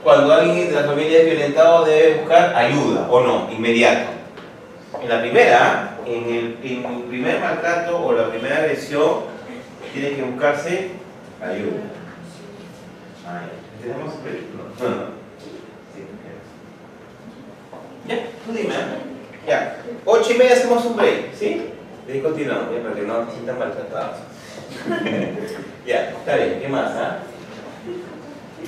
Cuando alguien de la familia es violentado debe buscar ayuda, ¿o no? Inmediato. En la primera, en el primer maltrato o la primera agresión, tiene que buscarse ayuda. ¿Tenemos no. Sí. Ya, tú dime. Ya. 8:30 hacemos un break, ¿sí? De ahí continuamos, ¿ya? Para que no se sientan maltratados. Ya, está bien. ¿Qué más?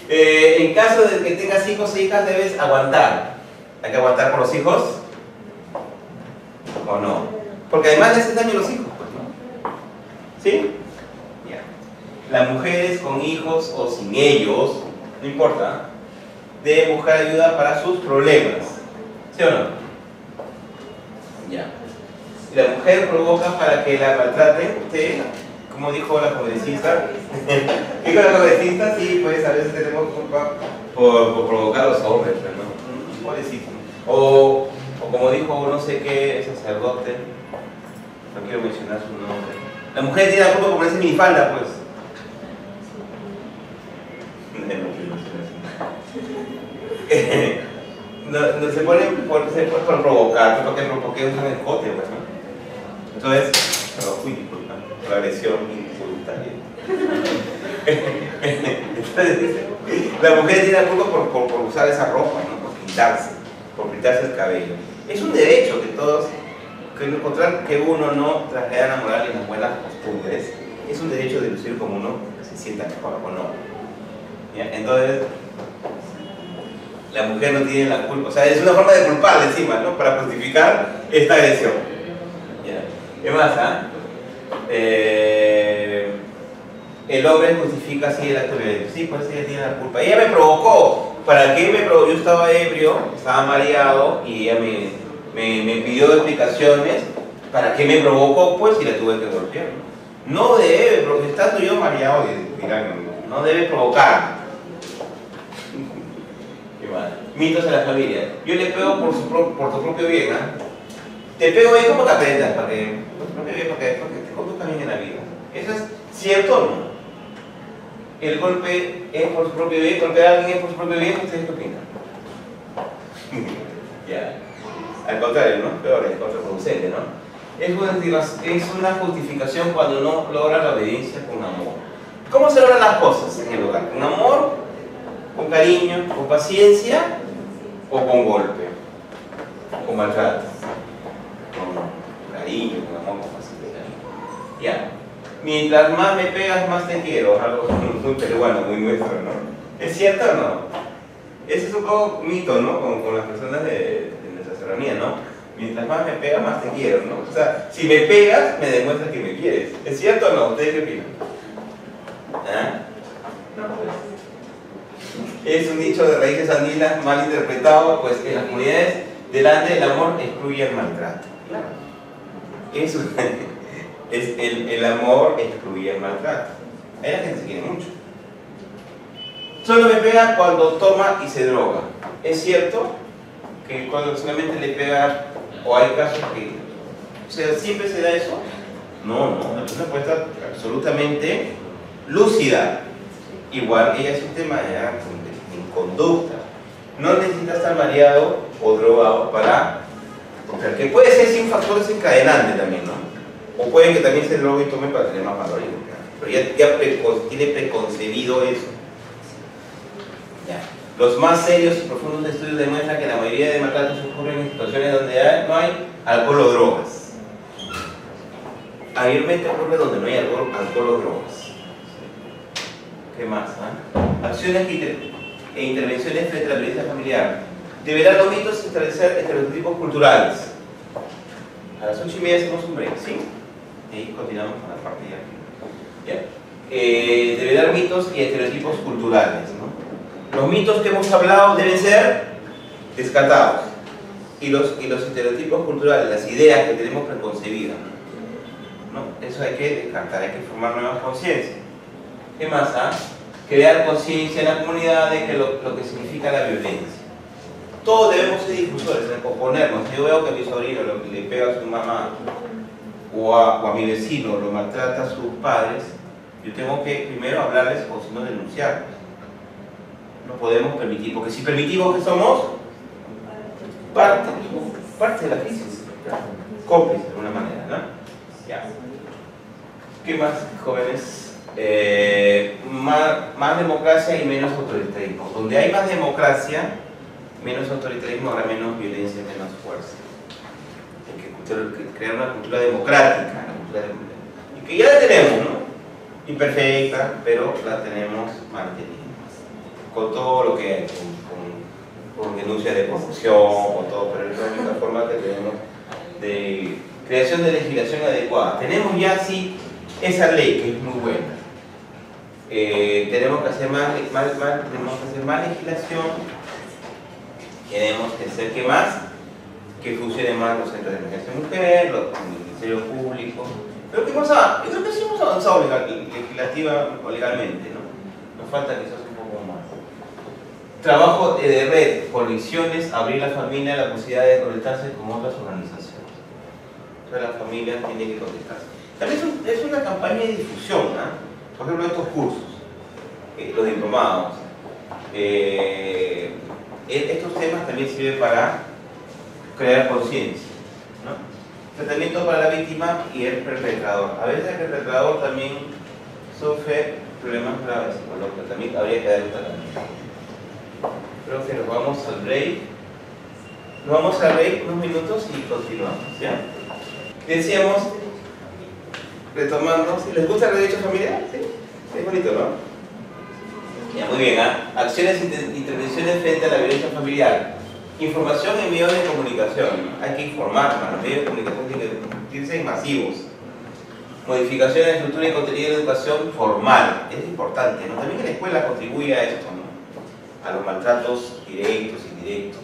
En caso de que tengas hijos e hijas, debes aguantar. ¿Hay que aguantar por los hijos? ¿O no? Porque además le hacen daño a los hijos, pues, ¿no? ¿Sí? Ya. Las mujeres con hijos o sin ellos, no importa, deben buscar ayuda para sus problemas. ¿Sí o no? Ya. Si la mujer provoca para que la maltraten, usted, como dijo la congresista, dijo la congresista, sí, pues a veces tenemos culpa por provocar a los hombres, ¿no? Pobrecito. O como dijo no sé qué sacerdote, no quiero mencionar su nombre, la mujer tiene la culpa por ponerse minifalda, pues. No se ponen por provocar, porque es un escote, pues, ¿no? Entonces, disculpa, por la agresión involuntaria. Entonces, la mujer tiene la culpa por usar esa ropa, ¿no? Por pintarse el cabello. Es un derecho que todos, que encontrar que uno no trasladar la moral y las buenas costumbres, es un derecho de lucir como uno se sienta mejor o no. ¿Ya? Entonces, la mujer no tiene la culpa, o sea, es una forma de culparle encima, ¿no? Para justificar esta agresión. ¿Ya? ¿Qué más? El hombre justifica así el acto violento. Sí, pues ella tiene la culpa. Ella me provocó. ¿Para qué me provocó? Yo estaba ebrio, estaba mareado y ella me pidió explicaciones. ¿Para qué me provocó? Pues y la tuve que golpear. No debe, porque estando yo mareado, no debe provocar. Mitos en la familia. Yo le pego por tu propio bien, ¿eh? Te pego bien como que aprendas, para que te conduzcas bien en la vida. ¿Eso es cierto o no? El golpe es por su propio bien, golpear a alguien es por su propio bien, ¿ustedes qué opinan? Ya. Al contrario, ¿no? Peor, es contraproducente, ¿no? Es una justificación cuando no logra la obediencia con amor. ¿Cómo se logran las cosas en el hogar? ¿Con amor? ¿Con cariño? ¿Con paciencia? ¿O con golpe? ¿Con maltrato? cariño, con amor, con facilidad. Ya. Mientras más me pegas, más te quiero. Algo muy peruano, muy nuestro, ¿no? ¿Es cierto o no? Ese es un poco mito, ¿no? Con las personas de nuestra serranía, ¿no? Mientras más me pegas, más te quiero, ¿no? O sea, si me pegas, me demuestras que me quieres. ¿Es cierto o no? ¿Ustedes qué opinan? ¿Ah? No, pues. Es un dicho de raíces andinas mal interpretado, pues en las comunidades delante del amor excluye el maltrato. Claro. Eso es el amor excluye el maltrato. Ahí la gente se quiere mucho. Solo me pega cuando toma y se droga. ¿Es cierto que cuando solamente le pega, o hay casos que, o sea, siempre se da eso? No, la persona puede estar absolutamente lúcida. Igual ella es un tema en conducta. No necesita estar mareado o drogado para... O sea, que puede ser sin factor desencadenante también, ¿no? O puede que también se drogue y tome para tener más valor. Pero ya tiene preconcebido eso. Ya. Los más serios y profundos estudios demuestran que la mayoría de maltratos ocurren en situaciones donde no hay alcohol o drogas. Mayormente ocurre donde no hay alcohol o drogas. ¿Qué más? Acciones e intervenciones frente a la violencia familiar. Deberán los mitos establecer estereotipos culturales. A las 8:30 hacemos un break, ¿sí? Y continuamos con la parte de aquí. ¿Ya? Deberán mitos y estereotipos culturales, ¿no? Los mitos que hemos hablado deben ser descartados. Y los estereotipos culturales, las ideas que tenemos preconcebidas, ¿no? Eso hay que descartar, hay que formar nuevas conciencias. ¿Qué más? Crear conciencia en la comunidad de que lo que significa la violencia. Todos debemos ser difusores, oponernos. Si yo veo que a mi sobrino le pega a su mamá o a mi vecino lo maltrata a sus padres, yo tengo que primero hablarles o si no denunciarlos. No podemos permitir, porque si permitimos que somos parte de la crisis, cómplices de alguna manera, ¿no? Ya. ¿Qué más, jóvenes? Más democracia y menos autoritarismo. Donde hay más democracia, menos autoritarismo, habrá menos violencia, menos fuerza. Hay que crear una cultura democrática, y que ya la tenemos, ¿no? Imperfecta, pero la tenemos mantenida. Con todo lo que hay, con denuncia de corrupción, con todo, pero es la única forma que tenemos de creación de legislación adecuada. Tenemos ya sí esa ley que es muy buena. Tenemos que hacer más legislación, tenemos que hacer que más, que funcionen más los centros de emergencia mujer, el Ministerio Público. Pero yo creo que sí hemos avanzado legislativa o legalmente, ¿no? Nos falta quizás un poco más. Trabajo de red, coaliciones, abrir la familia la posibilidad de conectarse con otras organizaciones. Entonces la familia tiene que conectarse. También es una campaña de difusión, ¿no? Por ejemplo, estos cursos, los diplomados. Estos temas también sirven para crear conciencia, ¿no? Tratamiento para la víctima y el perpetrador. A veces el perpetrador también sufre problemas graves, por lo que también habría que dar un tratamiento. Creo que nos vamos al break. Nos vamos al break unos minutos y continuamos, ¿ya? Decíamos, retomando, ¿sí? ¿Les gusta el derecho familiar? ¿Sí? Es bonito, ¿no? Ya, muy bien, acciones e intervenciones frente a la violencia familiar. Información en medios de comunicación. Hay que informar, los medios de comunicación tienen que convertirse masivos. Modificación de estructura y contenido de educación formal. Es importante, ¿no? También que la escuela contribuye a esto, ¿no? A los maltratos directos e indirectos.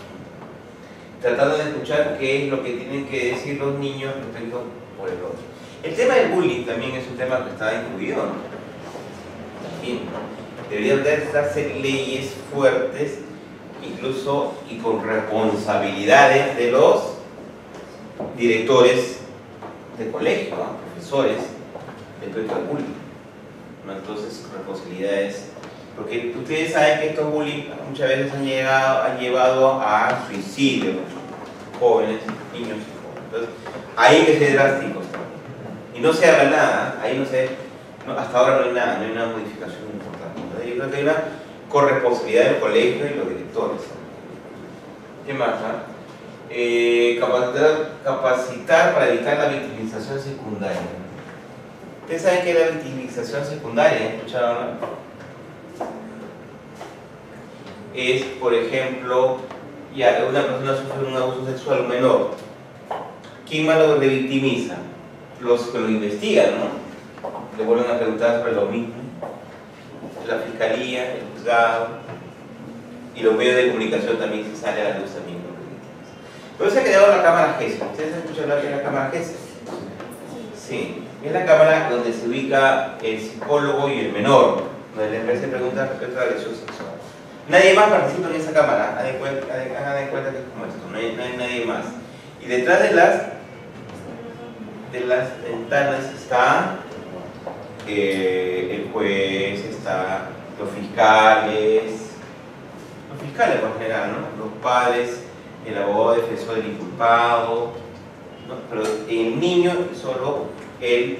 Tratando de escuchar qué es lo que tienen que decir los niños respecto por el otro. El tema del bullying también es un tema que está incluido, ¿no? También, ¿no? Deberían darse leyes fuertes, incluso y con responsabilidades de los directores de colegio, ¿no? Profesores, respecto al bullying, ¿no? Entonces, responsabilidades, porque ustedes saben que estos bullying muchas veces han llevado a suicidio, ¿no? Jóvenes, niños y jóvenes. Entonces, hay que ser drásticos también. Y no se haga nada, ahí hasta ahora no hay nada, no hay una modificación importante. Yo creo que hay una corresponsabilidad del colegio y los directores. ¿Qué más? Capacitar para evitar la victimización secundaria. ¿Ustedes saben qué es la victimización secundaria? ¿Escucharon? Es, por ejemplo, ya una persona sufre un abuso sexual menor. ¿Quién más lo revictimiza? Los que lo investigan, ¿no? Le vuelven a preguntar sobre lo mismo. La fiscalía, el juzgado y los medios de comunicación también se sale a la luz también. Pero se ha creado la cámara GESE. ¿Ustedes han escuchado hablar de la cámara GESE? Sí. Es la cámara donde se ubica el psicólogo y el menor, donde le hacen preguntas respecto a la agresión sexual. Nadie más participa en esa cámara, hagan de cuenta que es como esto, no hay nadie más. Y detrás de las ventanas está el juez, está los fiscales por general, ¿no? Los padres, el abogado defensor del inculpado, ¿no? Pero el niño es solo el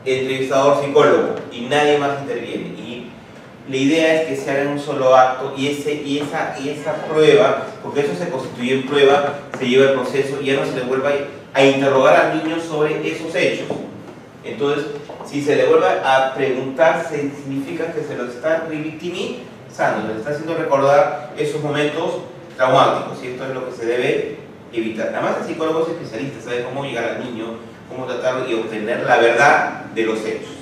entrevistador psicólogo y nadie más interviene. Y la idea es que se haga un solo acto y esa prueba, porque eso se constituye en prueba, se lleva el proceso y ya no se le vuelva a interrogar al niño sobre esos hechos. Entonces, si se le vuelve a preguntar, significa que se lo está revictimizando, le está haciendo recordar esos momentos traumáticos, y esto es lo que se debe evitar. Además, el psicólogo es especialista, sabe cómo llegar al niño, cómo tratarlo y obtener la verdad de los hechos.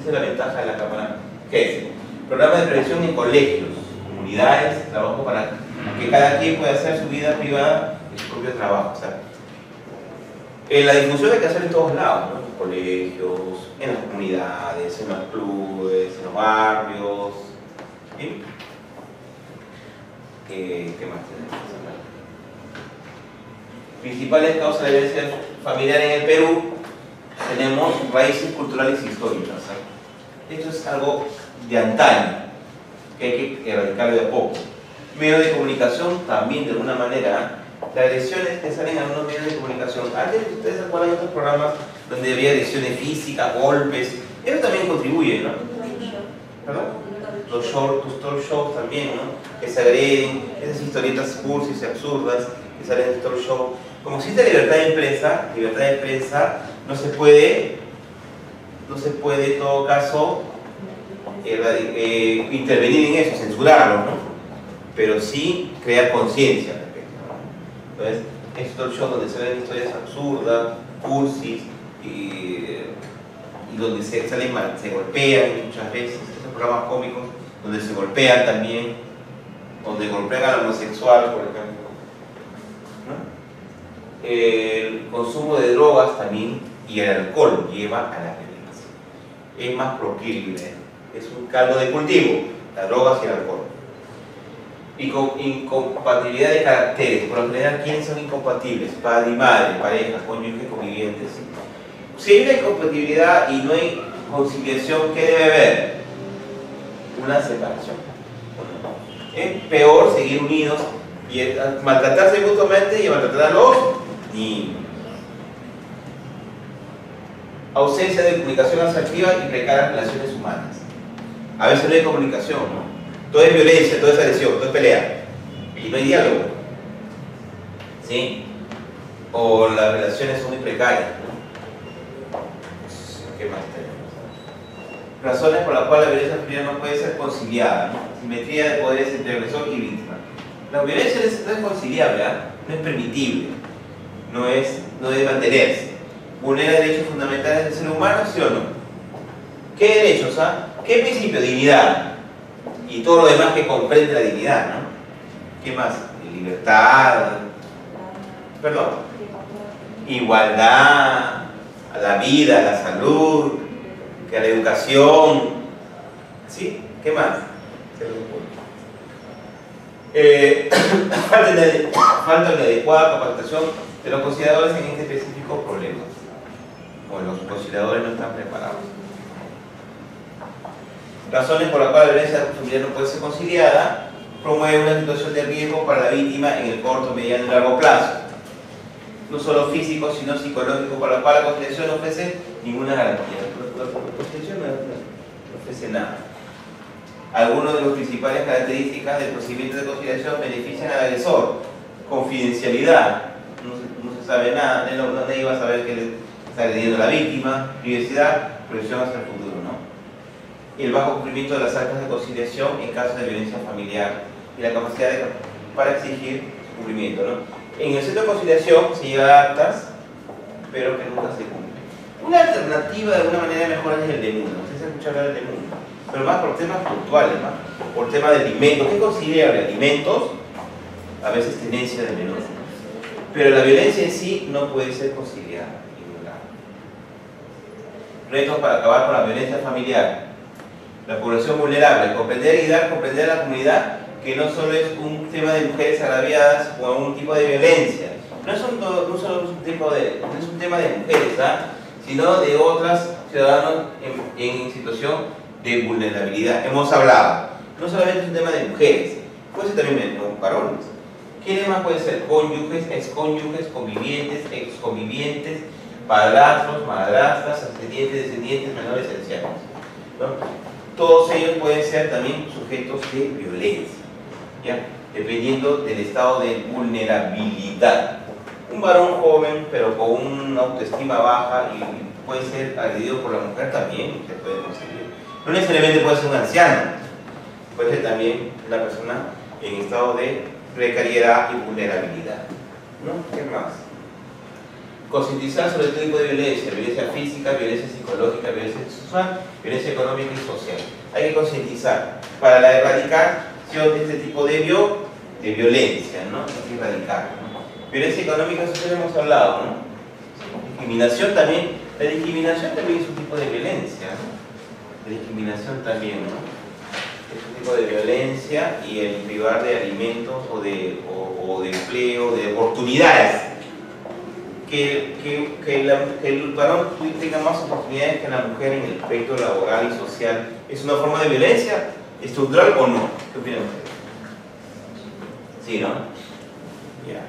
Esa es la ventaja de la cámara GESE. Programa de prevención en colegios, comunidades, trabajo para que cada quien pueda hacer su vida privada y su propio trabajo. O sea, la difusión hay que hacer en todos lados, ¿no? En los colegios, en las comunidades, en los clubes, en los barrios. ¿Sí? ¿Qué más tenemos? Principales causas de violencia familiar en el Perú, tenemos raíces culturales e históricas. Esto es algo de antaño, que hay que erradicarlo de a poco. Medios de comunicación también, de alguna manera, las agresiones que salen en algunos medios de comunicación. Antes, ustedes se acuerdan de otros programas donde había agresiones físicas, golpes, eso también contribuye, ¿no? ¿Perdón? Los talk shows también, ¿no? Que se agreden, esas historietas cursis y absurdas que salen en el talk show. Como existe libertad de prensa no se puede en todo caso intervenir en eso, censurarlo, ¿no? Pero sí crear conciencia al respecto, ¿no? Entonces, estos talk shows donde se ven historias absurdas, cursis y donde se golpean muchas veces, estos programas cómicos donde se golpean también, donde golpean al homosexual, por ejemplo, ¿no? El consumo de drogas también y el alcohol lleva a la violencia. Es más proclive, es un caldo de cultivo, las drogas y el alcohol. Y con incompatibilidad de caracteres, por lo general, ¿quiénes son incompatibles? Padre y madre, pareja, cónyuge, convivientes. Si hay una incompatibilidad y no hay conciliación, ¿qué debe haber? Una separación. Es peor seguir unidos y maltratarse mutuamente y maltratar a los niños. Ausencia de comunicación asertiva y precarias relaciones humanas. A veces no hay comunicación, ¿no? Todo es violencia, todo es agresión, todo es pelea. Y no hay diálogo. ¿Sí? O las relaciones son muy precarias, ¿no? ¿Qué más tenemos? Razones por las cuales la violencia familiar no puede ser conciliada, ¿no? Simetría de poderes entre agresor y víctima. La violencia no es conciliable, ¿eh? No es permitible, no debe mantenerse. Vulnera derechos fundamentales del ser humano, ¿sí o no? ¿Qué derechos? ¿Qué principio? Dignidad. Y todo lo demás que comprende la dignidad, ¿no? ¿Qué más? Libertad, perdón, igualdad, a la vida, a la salud, que a la educación, ¿sí? ¿Qué más? Falta de adecuada capacitación de los conciliadores en este específico problema. Bueno, los conciliadores no están preparados. Razones por las cuales la violencia familiar no puede ser conciliada: promueve una situación de riesgo para la víctima en el corto, mediano y largo plazo, no solo físico sino psicológico, para la cual la conciliación no ofrece ninguna garantía. La conciliación no ofrece nada. Algunas de las principales características del procedimiento de conciliación benefician al agresor, confidencialidad, no se sabe nada, nadie va a saber que le está agrediendo a la víctima, privacidad, protección hacia el futuro, ¿no? El bajo cumplimiento de las actas de conciliación en caso de violencia familiar y la capacidad para exigir cumplimiento, ¿no? En el centro de conciliación se llega a actas, pero que nunca se cumple. Una alternativa de alguna manera mejor es el DEMUNA, no sé si se escucha hablar del DEMUNA, pero más por temas puntuales, ¿no? Por tema de alimentos, ¿qué es conciliable? Alimentos, a veces tenencia de menor. Pero la violencia en sí no puede ser conciliada. Retos para acabar con la violencia familiar. La población vulnerable, comprender y dar comprender a la comunidad que no solo es un tema de mujeres agraviadas o un tipo de violencia, no solo es un tema de mujeres, sino de otros ciudadanos en situación de vulnerabilidad. Hemos hablado, no solamente es un tema de mujeres, puede ser también de varones. ¿Quiénes más puede ser? Cónyuges, excónyuges, convivientes, exconvivientes, padrastros, madrastras, ascendientes, descendientes, menores, ancianos, ¿no? Todos ellos pueden ser también sujetos de violencia, ¿ya? Dependiendo del estado de vulnerabilidad. Un varón joven, pero con una autoestima baja y puede ser agredido por la mujer, también se puede conseguir. No necesariamente puede ser un anciano, puede ser también una persona en estado de precariedad y vulnerabilidad, ¿no? ¿Qué más? Concientizar sobre todo tipo de violencia, violencia física, violencia psicológica, violencia sexual, violencia económica y social. Hay que concientizar para la erradicación de este tipo de violencia, ¿no? Hay que erradicar, ¿no? Violencia económica y social hemos hablado, ¿no? Discriminación también, la discriminación también es un tipo de violencia, ¿no? La discriminación también, ¿no? Es un tipo de violencia y el privar de alimentos o de empleo, de oportunidades. Que el varón tenga más oportunidades que la mujer en el aspecto laboral y social, ¿es una forma de violencia estructural o no? ¿Qué opinan ustedes? ¿Sí, no? Ya.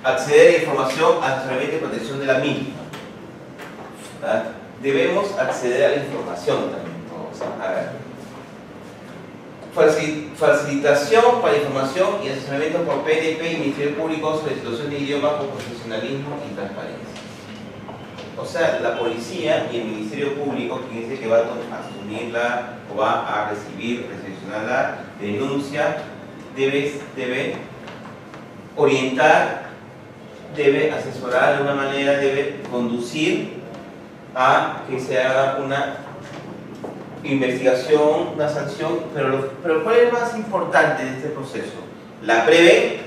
Acceder a información, asesoramiento y protección de la misma. ¿Verdad? Debemos acceder a la información también. Vamos a ver. Facilitación para información y asesoramiento por PDP y Ministerio Público sobre situación de idioma con profesionalismo y transparencia. O sea, la policía y el Ministerio Público, quien dice que va a asumirla o va a recepcionar la denuncia, debe orientar, debe asesorar de una manera, debe conducir a que se haga una investigación, una sanción, pero ¿cuál es más importante de este proceso? La prevención.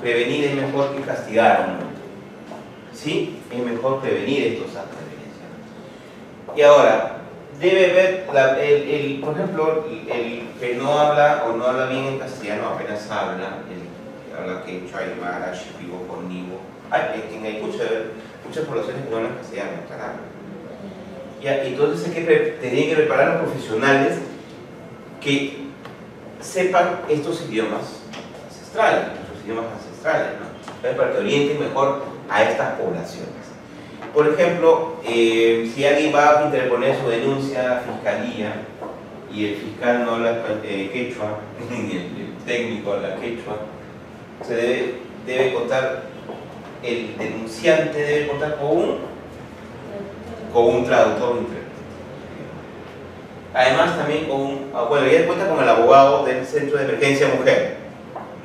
Prevenir es mejor que castigar, ¿no? ¿Sí? Es mejor prevenir estos actos de violencia. Y ahora, debe ver, por ejemplo, el que no habla o no habla bien en castellano, apenas habla, el que habla quechua, aymara, shipibo, cornivo. Hay muchas poblaciones que no hablan castellano, claro. Entonces tienen que preparar a los profesionales que sepan estos idiomas ancestrales, ¿no? Para que orienten mejor a estas poblaciones. Por ejemplo, si alguien va a interponer su denuncia a la fiscalía y el fiscal no habla quechua, el técnico habla quechua, se debe contar, el denunciante debe contar con un traductor interno. Además también bueno, ya cuenta con el abogado del Centro de Emergencia Mujer,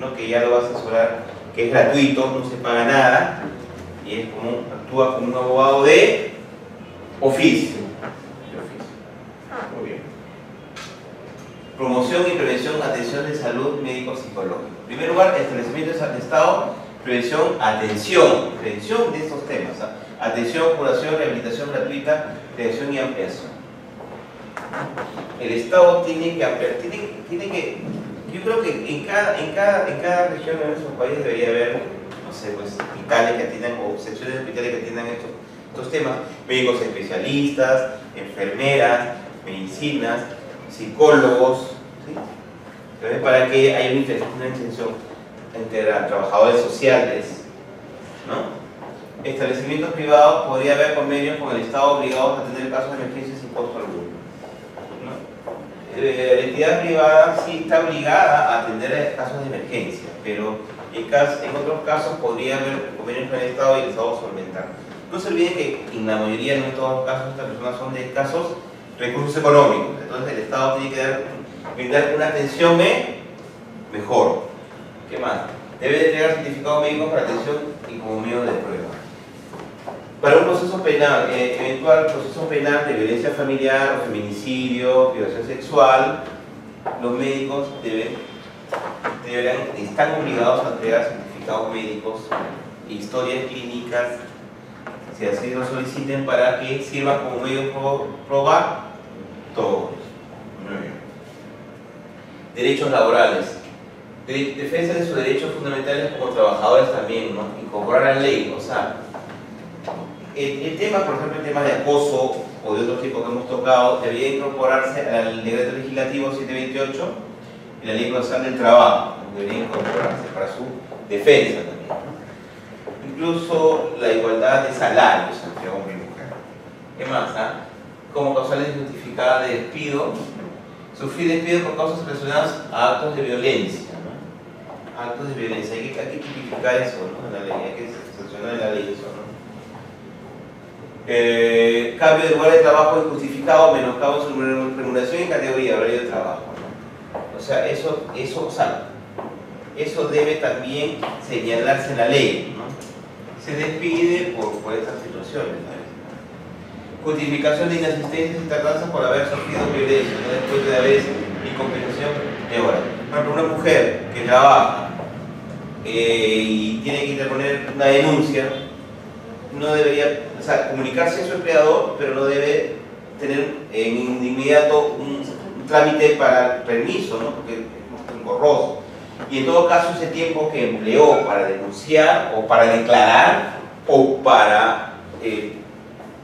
¿no? Que ya lo va a asesorar, que es gratuito, no se paga nada, y actúa como un abogado de oficio. Muy bien. Promoción y prevención, atención de salud médico-psicológica. En primer lugar, establecimiento de Estado, prevención de estos temas, atención, curación, rehabilitación gratuita, prevención y ampliación. El Estado tiene que ampliar, yo creo que en cada región de nuestro país debería haber, no sé, pues hospitales que atiendan, o secciones de hospitales que atiendan estos temas, médicos especialistas, enfermeras, medicinas, psicólogos, ¿sí? Entonces, para que haya una intención entre trabajadores sociales, ¿no? Establecimientos privados, podría haber convenios con el Estado obligados a atender casos de emergencia sin costo alguno, ¿no? la entidad privada sí está obligada a atender casos de emergencia, pero en otros casos podría haber convenios con el Estado y el Estado solventar. No se olviden que en la mayoría, no en todos los casos, estas personas son de escasos recursos económicos, entonces el Estado tiene que brindar una atención mejor. ¿Qué más? Debe de entregar certificado médico para atención y como medio de prueba. Para un proceso penal, eventual proceso penal de violencia familiar o feminicidio, violación sexual, los médicos están obligados a entregar certificados médicos e historias clínicas, si así lo soliciten, para que sirvan como medio de probar todos. Muy bien. Derechos laborales. Defensa de sus derechos fundamentales como trabajadores también, ¿no? Incorporar a la ley, o sea, el tema, por ejemplo, el tema de acoso o de otro tipo que hemos tocado, debería incorporarse al decreto legislativo 728 y la ley procesal del trabajo, debería incorporarse para su defensa también, ¿no? Incluso la igualdad de salarios entre hombre y mujer. ¿Qué más? Como causales justificadas de despido, sufrir despido por causas relacionadas a actos de violencia, ¿no? Actos de violencia, hay que tipificar eso, ¿no? En la ley, hay que sancionar en la ley eso, ¿no? Cambio de lugar de trabajo injustificado, menoscabo en su remuneración y categoría, horario de trabajo, ¿no? O sea, eso debe también señalarse en la ley, ¿no? Se despide por estas situaciones, ¿no? Justificación de inasistencias y tardanzas por haber sufrido violencia, ¿no? Después de haber incompensación de horas. Por ejemplo, una mujer que trabaja y tiene que interponer una denuncia, no debería, o sea, comunicarse a su empleador, pero no debe tener en inmediato un trámite para permiso, ¿no? Porque es engorroso. Y en todo caso, ese tiempo que empleó para denunciar o para declarar o para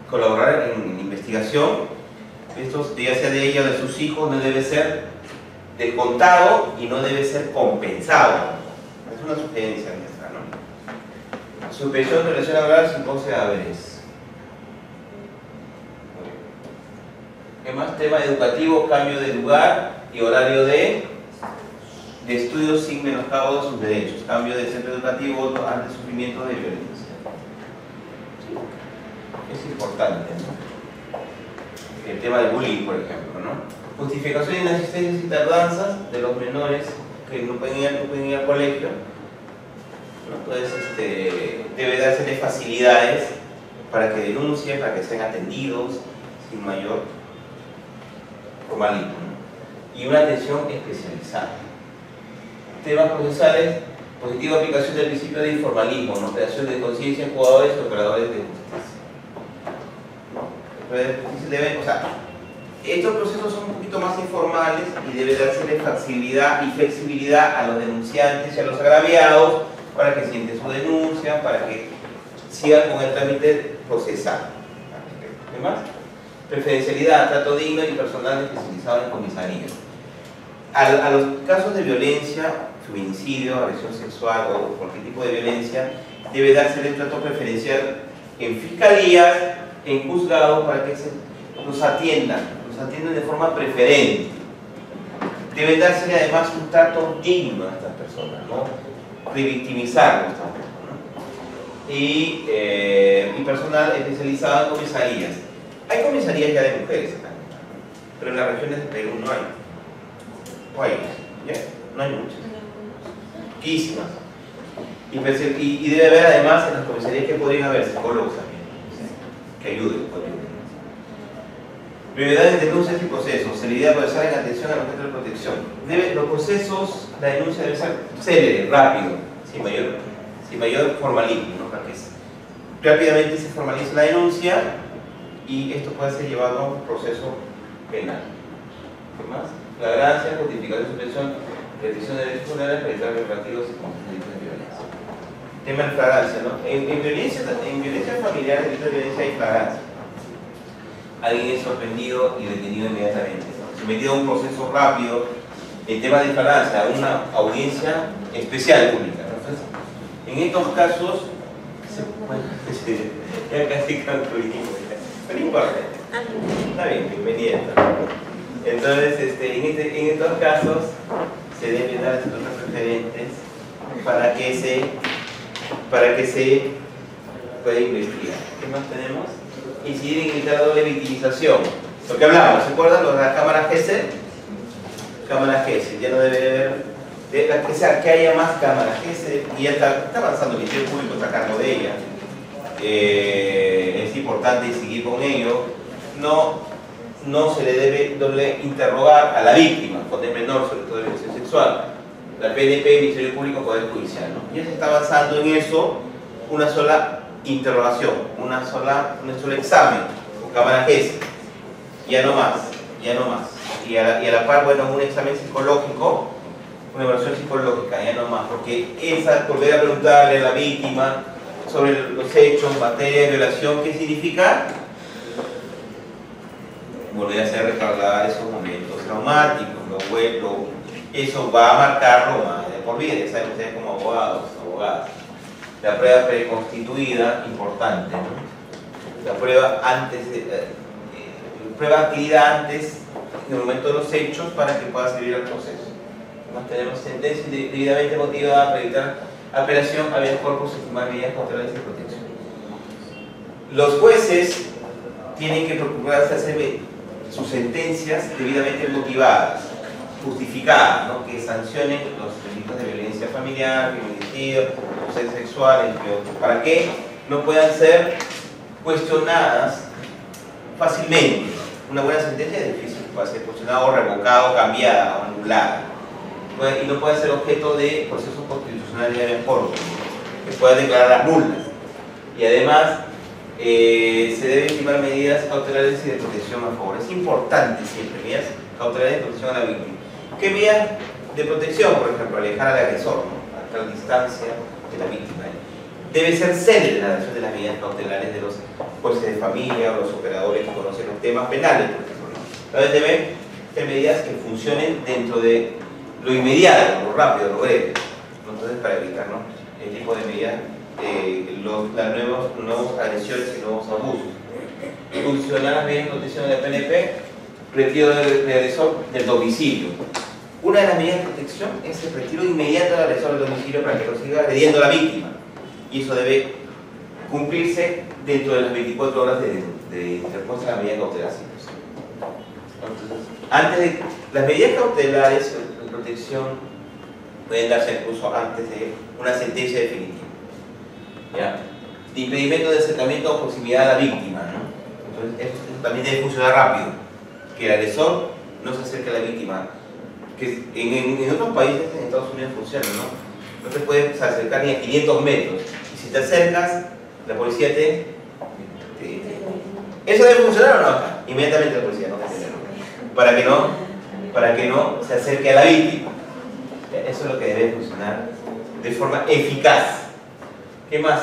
colaborar en investigación, esto ya sea de ella o de sus hijos, no debe ser descontado y no debe ser compensado. Es una sugerencia nuestra, ¿no? Suspensión de relación laboral sin causa de haberes. ¿Qué más? Tema educativo, cambio de lugar y horario de estudios sin menoscabo de sus derechos. Cambio de centro educativo ante sufrimiento de violencia. Es importante, ¿no? El tema del bullying, por ejemplo, ¿no? Justificación de inasistencias y tardanzas de los menores que no pueden ir al colegio, ¿no? Entonces, debe dárseles facilidades para que denuncien, para que sean atendidos sin mayor formalismo, ¿no? Y una atención especializada. Temas procesales, positiva aplicación del principio de informalismo, ¿no? Creación de conciencia en jugadores y operadores de justicia. O sea, estos procesos son un poquito más informales y debe dársele facilidad y flexibilidad a los denunciantes y a los agraviados para que sienten su denuncia, para que sigan con el trámite procesal. ¿Qué más? Preferencialidad, trato digno y personal especializado en comisaría. A los casos de violencia, feminicidio, agresión sexual o cualquier tipo de violencia, debe dársele un trato preferencial en fiscalías, en juzgados, para que los atiendan de forma preferente. Debe dársele además un trato digno a estas personas, ¿no? Revictimizarlos tampoco, ¿no? Y personal especializado en comisarías. Hay comisarías ya de mujeres acá, pero en las regiones de Perú no hay. O hay, ¿ya? No hay muchas. Poquísimas. Y debe haber además en las comisarías que podrían haber psicólogos también, que ayuden. Brevedad de denuncias y procesos, celeridad procesal en atención al objeto de protección. Los procesos, la denuncia debe ser célere, rápido, sin mayor formalismo, ¿no? Para que rápidamente se formalice la denuncia y esto puede ser llevado a un proceso penal. ¿Qué más? Flagrancia, justificación, suspensión, restricción de derechos fundamentales para evitar reparativos y conflictos de violencia. Tema de flagrancia, ¿no? En violencia familiar, en delito de violencia hay flagrancia. Alguien es sorprendido y detenido inmediatamente, ¿no? Sometido a un proceso rápido, el tema de flagrancia, a una audiencia especial pública, ¿no? Entonces, en estos casos, ya casi concluimos, pero no importa. Está bien, bienvenida. Entonces, en estos casos, se deben dar estos otros referentes para que se pueda investigar. ¿Qué más tenemos? Incidir en evitar doble victimización. Lo que hablamos, ¿se acuerdan? Lo de la cámara Gesell. Cámara Gesell, ya no debe haber, que haya más cámaras Gesell, y ya está avanzando el Ministerio Público, está a cargo de ella. Es importante seguir con ello. No se le debe doble interrogar a la víctima, cuando es menor, sobre todo de violencia sexual. La PNP, Ministerio Público, Poder Judicial, ¿no? Ya se está avanzando en eso, una sola interrogación, un solo examen con cámara Gesell, ya no más. Y a la par, bueno, un examen psicológico, una evaluación psicológica, ya no más, porque volver a preguntarle a la víctima sobre los hechos, materia de violación, ¿qué significa? Volver a hacer recordar esos momentos traumáticos, eso va a marcarlo más de por vida, ya saben ustedes como abogadas. La prueba preconstituida, importante, ¿no? La prueba prueba adquirida antes, en el momento de los hechos, para que pueda servir al proceso. Además tenemos sentencia debidamente motivada para evitar apelación, habeas corpus, estimar medidas cautelares de protección. Los jueces tienen que procurarse hacer sus sentencias debidamente motivadas, justificadas, ¿no? Que sancionen los delitos de violencia familiar, feminicidio, abuso sexual, entre otros, para que no puedan ser cuestionadas fácilmente. Una buena sentencia es difícil, puede ser cuestionada o revocada o cambiada o anulada, y no puede ser objeto de procesos constitucionales de habeas corpus, que puedan declarar nulas. Y además se deben estimar medidas cautelares y de protección a favor. Es importante siempre medidas cautelares de protección a la víctima. ¿Qué medidas de protección? Por ejemplo, alejar al agresor, ¿no? A tal distancia de la víctima. Debe ser célebre la adopción de las medidas cautelares de los jueces de familia o los operadores que conocen los temas penales, por ejemplo, ¿no? Entonces deben ser medidas que funcionen dentro de lo inmediato, lo rápido, lo breve, ¿no? Entonces, para evitar, ¿no?, el tipo de medidas, las nuevas agresiones y nuevos abusos. Funcionar las medidas de protección de la PNP, retiro del agresor del domicilio. Una de las medidas de protección es el retiro inmediato del agresor del domicilio para que no siga agrediendo a la víctima. Y eso debe cumplirse dentro de las 24 horas de interpuesta la medida cautelar. Entonces, antes de las medidas cautelares de protección pueden darse incluso antes de una sentencia definitiva, ¿ya? De impedimento de acercamiento o proximidad a la víctima, ¿no? Entonces, eso también debe funcionar rápido, que el agresor no se acerque a la víctima, que en otros países, en Estados Unidos funciona, ¿no? No te puedes acercar ni a 500 metros, y si te acercas, la policía ¿Eso debe funcionar o no? Inmediatamente la policía no te acerca, para que no se acerque a la víctima. Eso es lo que debe funcionar de forma eficaz. ¿Qué más?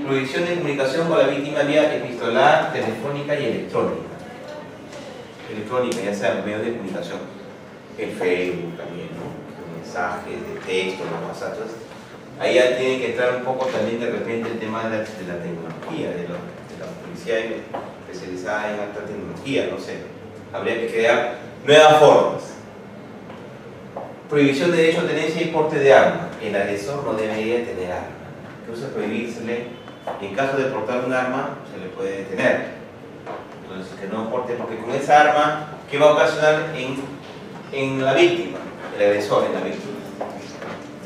Prohibición de comunicación con la víctima vía epistolar, telefónica y electrónica. Electrónica, ya sea los medios de comunicación, el Facebook también, ¿no? Mensajes de texto, los WhatsApp. Entonces, ahí ya tiene que entrar un poco también de repente el tema de la tecnología, de la policía especializada en alta tecnología, no sé. Habría que crear nuevas formas. Prohibición de derecho a tenencia y porte de arma. El agresor no debería tener arma. Incluso prohibírsele, en caso de portar un arma, se le puede detener. Entonces, que no porte, porque con esa arma, ¿qué va a ocasionar en la víctima? El agresor en la víctima.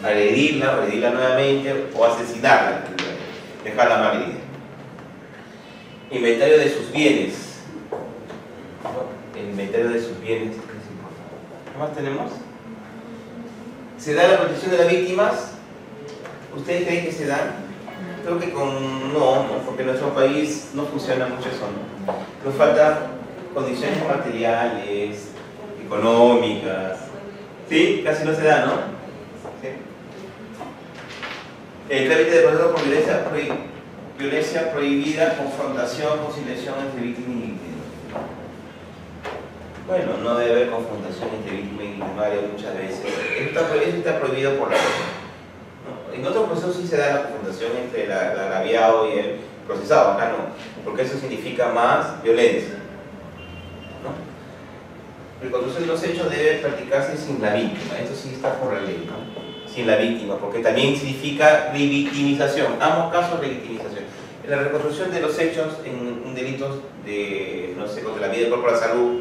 Agredirla nuevamente o asesinarla, dejarla mal herida. Inventario de sus bienes. El inventario de sus bienes es importante. ¿Qué más tenemos? ¿Se da la protección de las víctimas? ¿Ustedes creen que se dan? Creo que no, porque en nuestro país no funciona mucho eso, ¿no? Nos faltan condiciones materiales, económicas. ¿Sí? Casi no se da, ¿no? ¿Sí? El trámite de proceso por violencia prohibida, confrontación, conciliación entre víctima y víctima. Bueno, no debe haber confrontación entre víctima y victimario muchas veces. Eso está prohibido por la ley, ¿no? En otros procesos sí se da la confrontación entre el agraviado y el procesado, acá no, porque eso significa más violencia, ¿no? reconstrucción de los hechos debe practicarse sin la víctima. Esto sí está por la ley, ¿no? Sin la víctima, porque también significa revictimización. Ambos casos, revictimización. En la reconstrucción de los hechos en delitos de, no sé, contra la vida del cuerpo, la salud,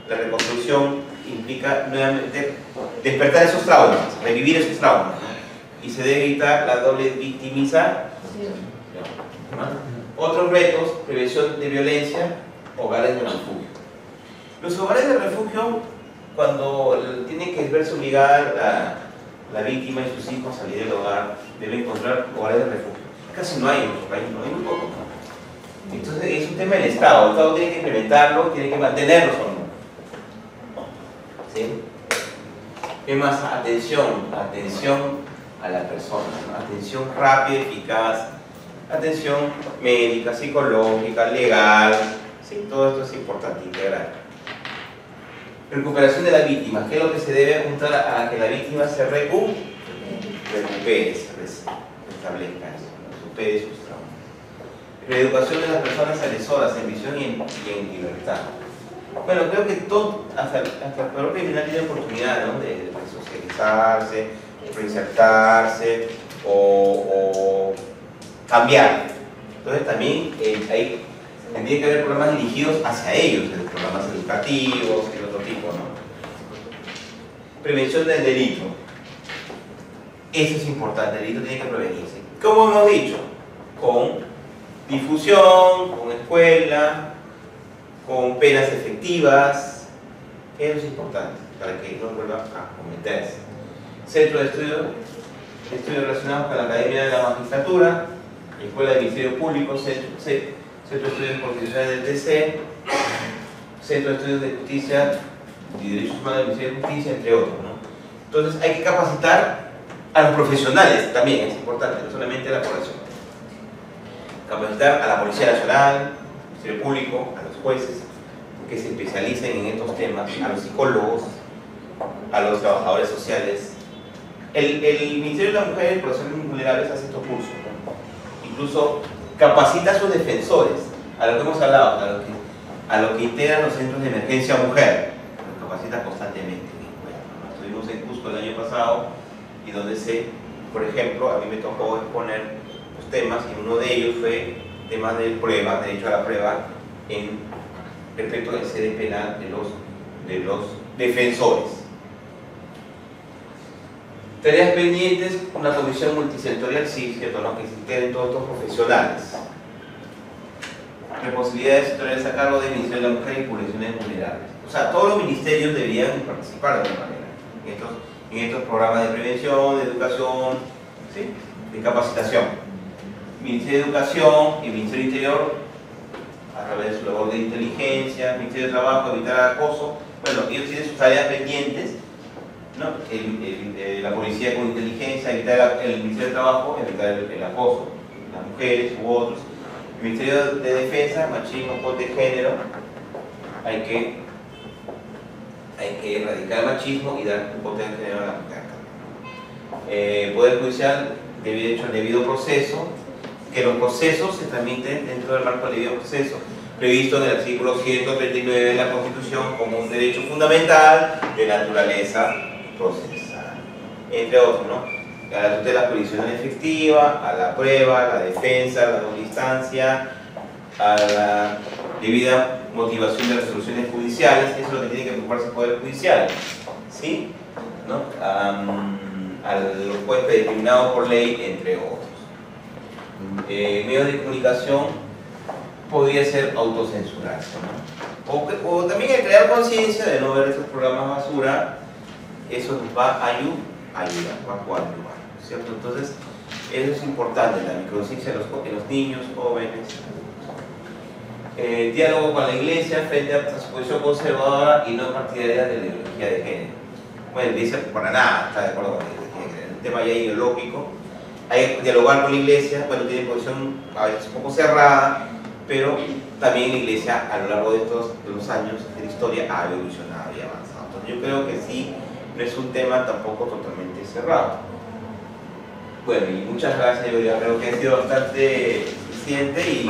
la reconstrucción implica nuevamente despertar esos traumas, revivir esos traumas, ¿no? Y se debe evitar la doble victimización. Otros retos: prevención de violencia, hogares de refugio. Los hogares de refugio, cuando tiene que verse obligada la víctima y sus hijos a salir del hogar, deben encontrar hogares de refugio. Casi no hay en nuestro país, no hay muy poco, ¿no? Entonces es un tema del Estado. El Estado tiene que implementarlo, tiene que mantenerlos o no. ¿Sí? ¿Qué más? Atención a la persona, ¿no? Atención rápida, eficaz, atención médica, psicológica, legal, ¿sí? Todo esto es importante integrar. Recuperación de la víctima. ¿Qué es lo que se debe apuntar a que la víctima se recupere, se restablezca eso, ¿no? Supere sus traumas? Reeducación de las personas agresoras en prisión y en libertad. Bueno, creo que todo, hasta el peor criminal tiene oportunidad, ¿no? de socializarse, reinsertarse o cambiar. Entonces también ahí tendría que haber programas dirigidos hacia ellos, programas educativos y de otro tipo, ¿no? Prevención del delito. Eso es importante, el delito tiene que prevenirse. ¿Cómo hemos dicho? Con difusión, con escuela, con penas efectivas. Eso es importante para que no vuelva a cometerse. Centro de estudios relacionados con la Academia de la Magistratura, Escuela de Ministerio Público, Centro de Estudios Constitucionales del TC, Centro de Estudios de Justicia y Derechos Humanos del Ministerio de Justicia, entre otros, ¿no? Entonces hay que capacitar a los profesionales también, es importante, no solamente a la población. Capacitar a la Policía Nacional, al Ministerio Público, a los jueces, que se especialicen en estos temas, a los psicólogos, a los trabajadores sociales. El Ministerio de la Mujer y Poblaciones Vulnerables hace estos cursos, ¿no? Incluso capacita a sus defensores, a lo que hemos hablado, a lo que integran los centros de emergencia mujer, los capacita constantemente. Bueno, estuvimos en Cusco el año pasado y donde por ejemplo, a mí me tocó exponer los temas y uno de ellos fue temas de prueba, derecho a la prueba respecto del sede penal de los defensores. Tareas pendientes, una comisión multisectorial, sí, cierto, ¿no? Que se integren todos estos profesionales. Responsabilidades sectoriales a cargo del Ministerio de la Mujer y Poblaciones Vulnerables. O sea, todos los ministerios deberían participar de alguna manera en estos programas de prevención, de educación, ¿sí? De capacitación. Ministerio de Educación y Ministerio de Interior, a través de su labor de inteligencia, Ministerio de Trabajo, evitar el acoso. Bueno, ellos tienen sus tareas pendientes, ¿no? La policía con inteligencia, evitar el Ministerio de Trabajo, evitar el acoso, las mujeres u otros. El Ministerio de Defensa, machismo, cuota de género, hay que erradicar el machismo y dar un cuota de género a la mujer. Poder Judicial debe hecho el debido proceso, que los procesos se tramiten dentro del marco del debido proceso, previsto en el artículo 139 de la Constitución como un derecho fundamental de naturaleza procesal, entre otros, ¿no? A la tutela jurisdiccional efectiva, a la prueba, a la defensa, a la doble instancia, a la debida motivación de resoluciones judiciales. Eso es lo que tiene que preocuparse el Poder Judicial, ¿sí? ¿No? A los jueces determinados por ley, entre otros. Medios de comunicación podría ser autocensurarse, ¿no? O también el crear conciencia de no ver esos programas basura. Eso nos va a ayudar, va a coadyuvar, ¿cierto? Entonces, eso es importante, la microdocencia en los niños, jóvenes. Diálogo con la Iglesia frente a su posición conservadora y no partidaria de la ideología de género. Bueno, la Iglesia para nada está de acuerdo con la ideología de género, es un tema ya ideológico. Hay que dialogar con la Iglesia, bueno, tiene posición a veces un poco cerrada, pero también la Iglesia a lo largo de los años de la historia ha evolucionado y avanzado. Entonces yo creo que sí, no es un tema tampoco totalmente cerrado. Bueno, y muchas gracias, yo creo que ha sido bastante eficiente y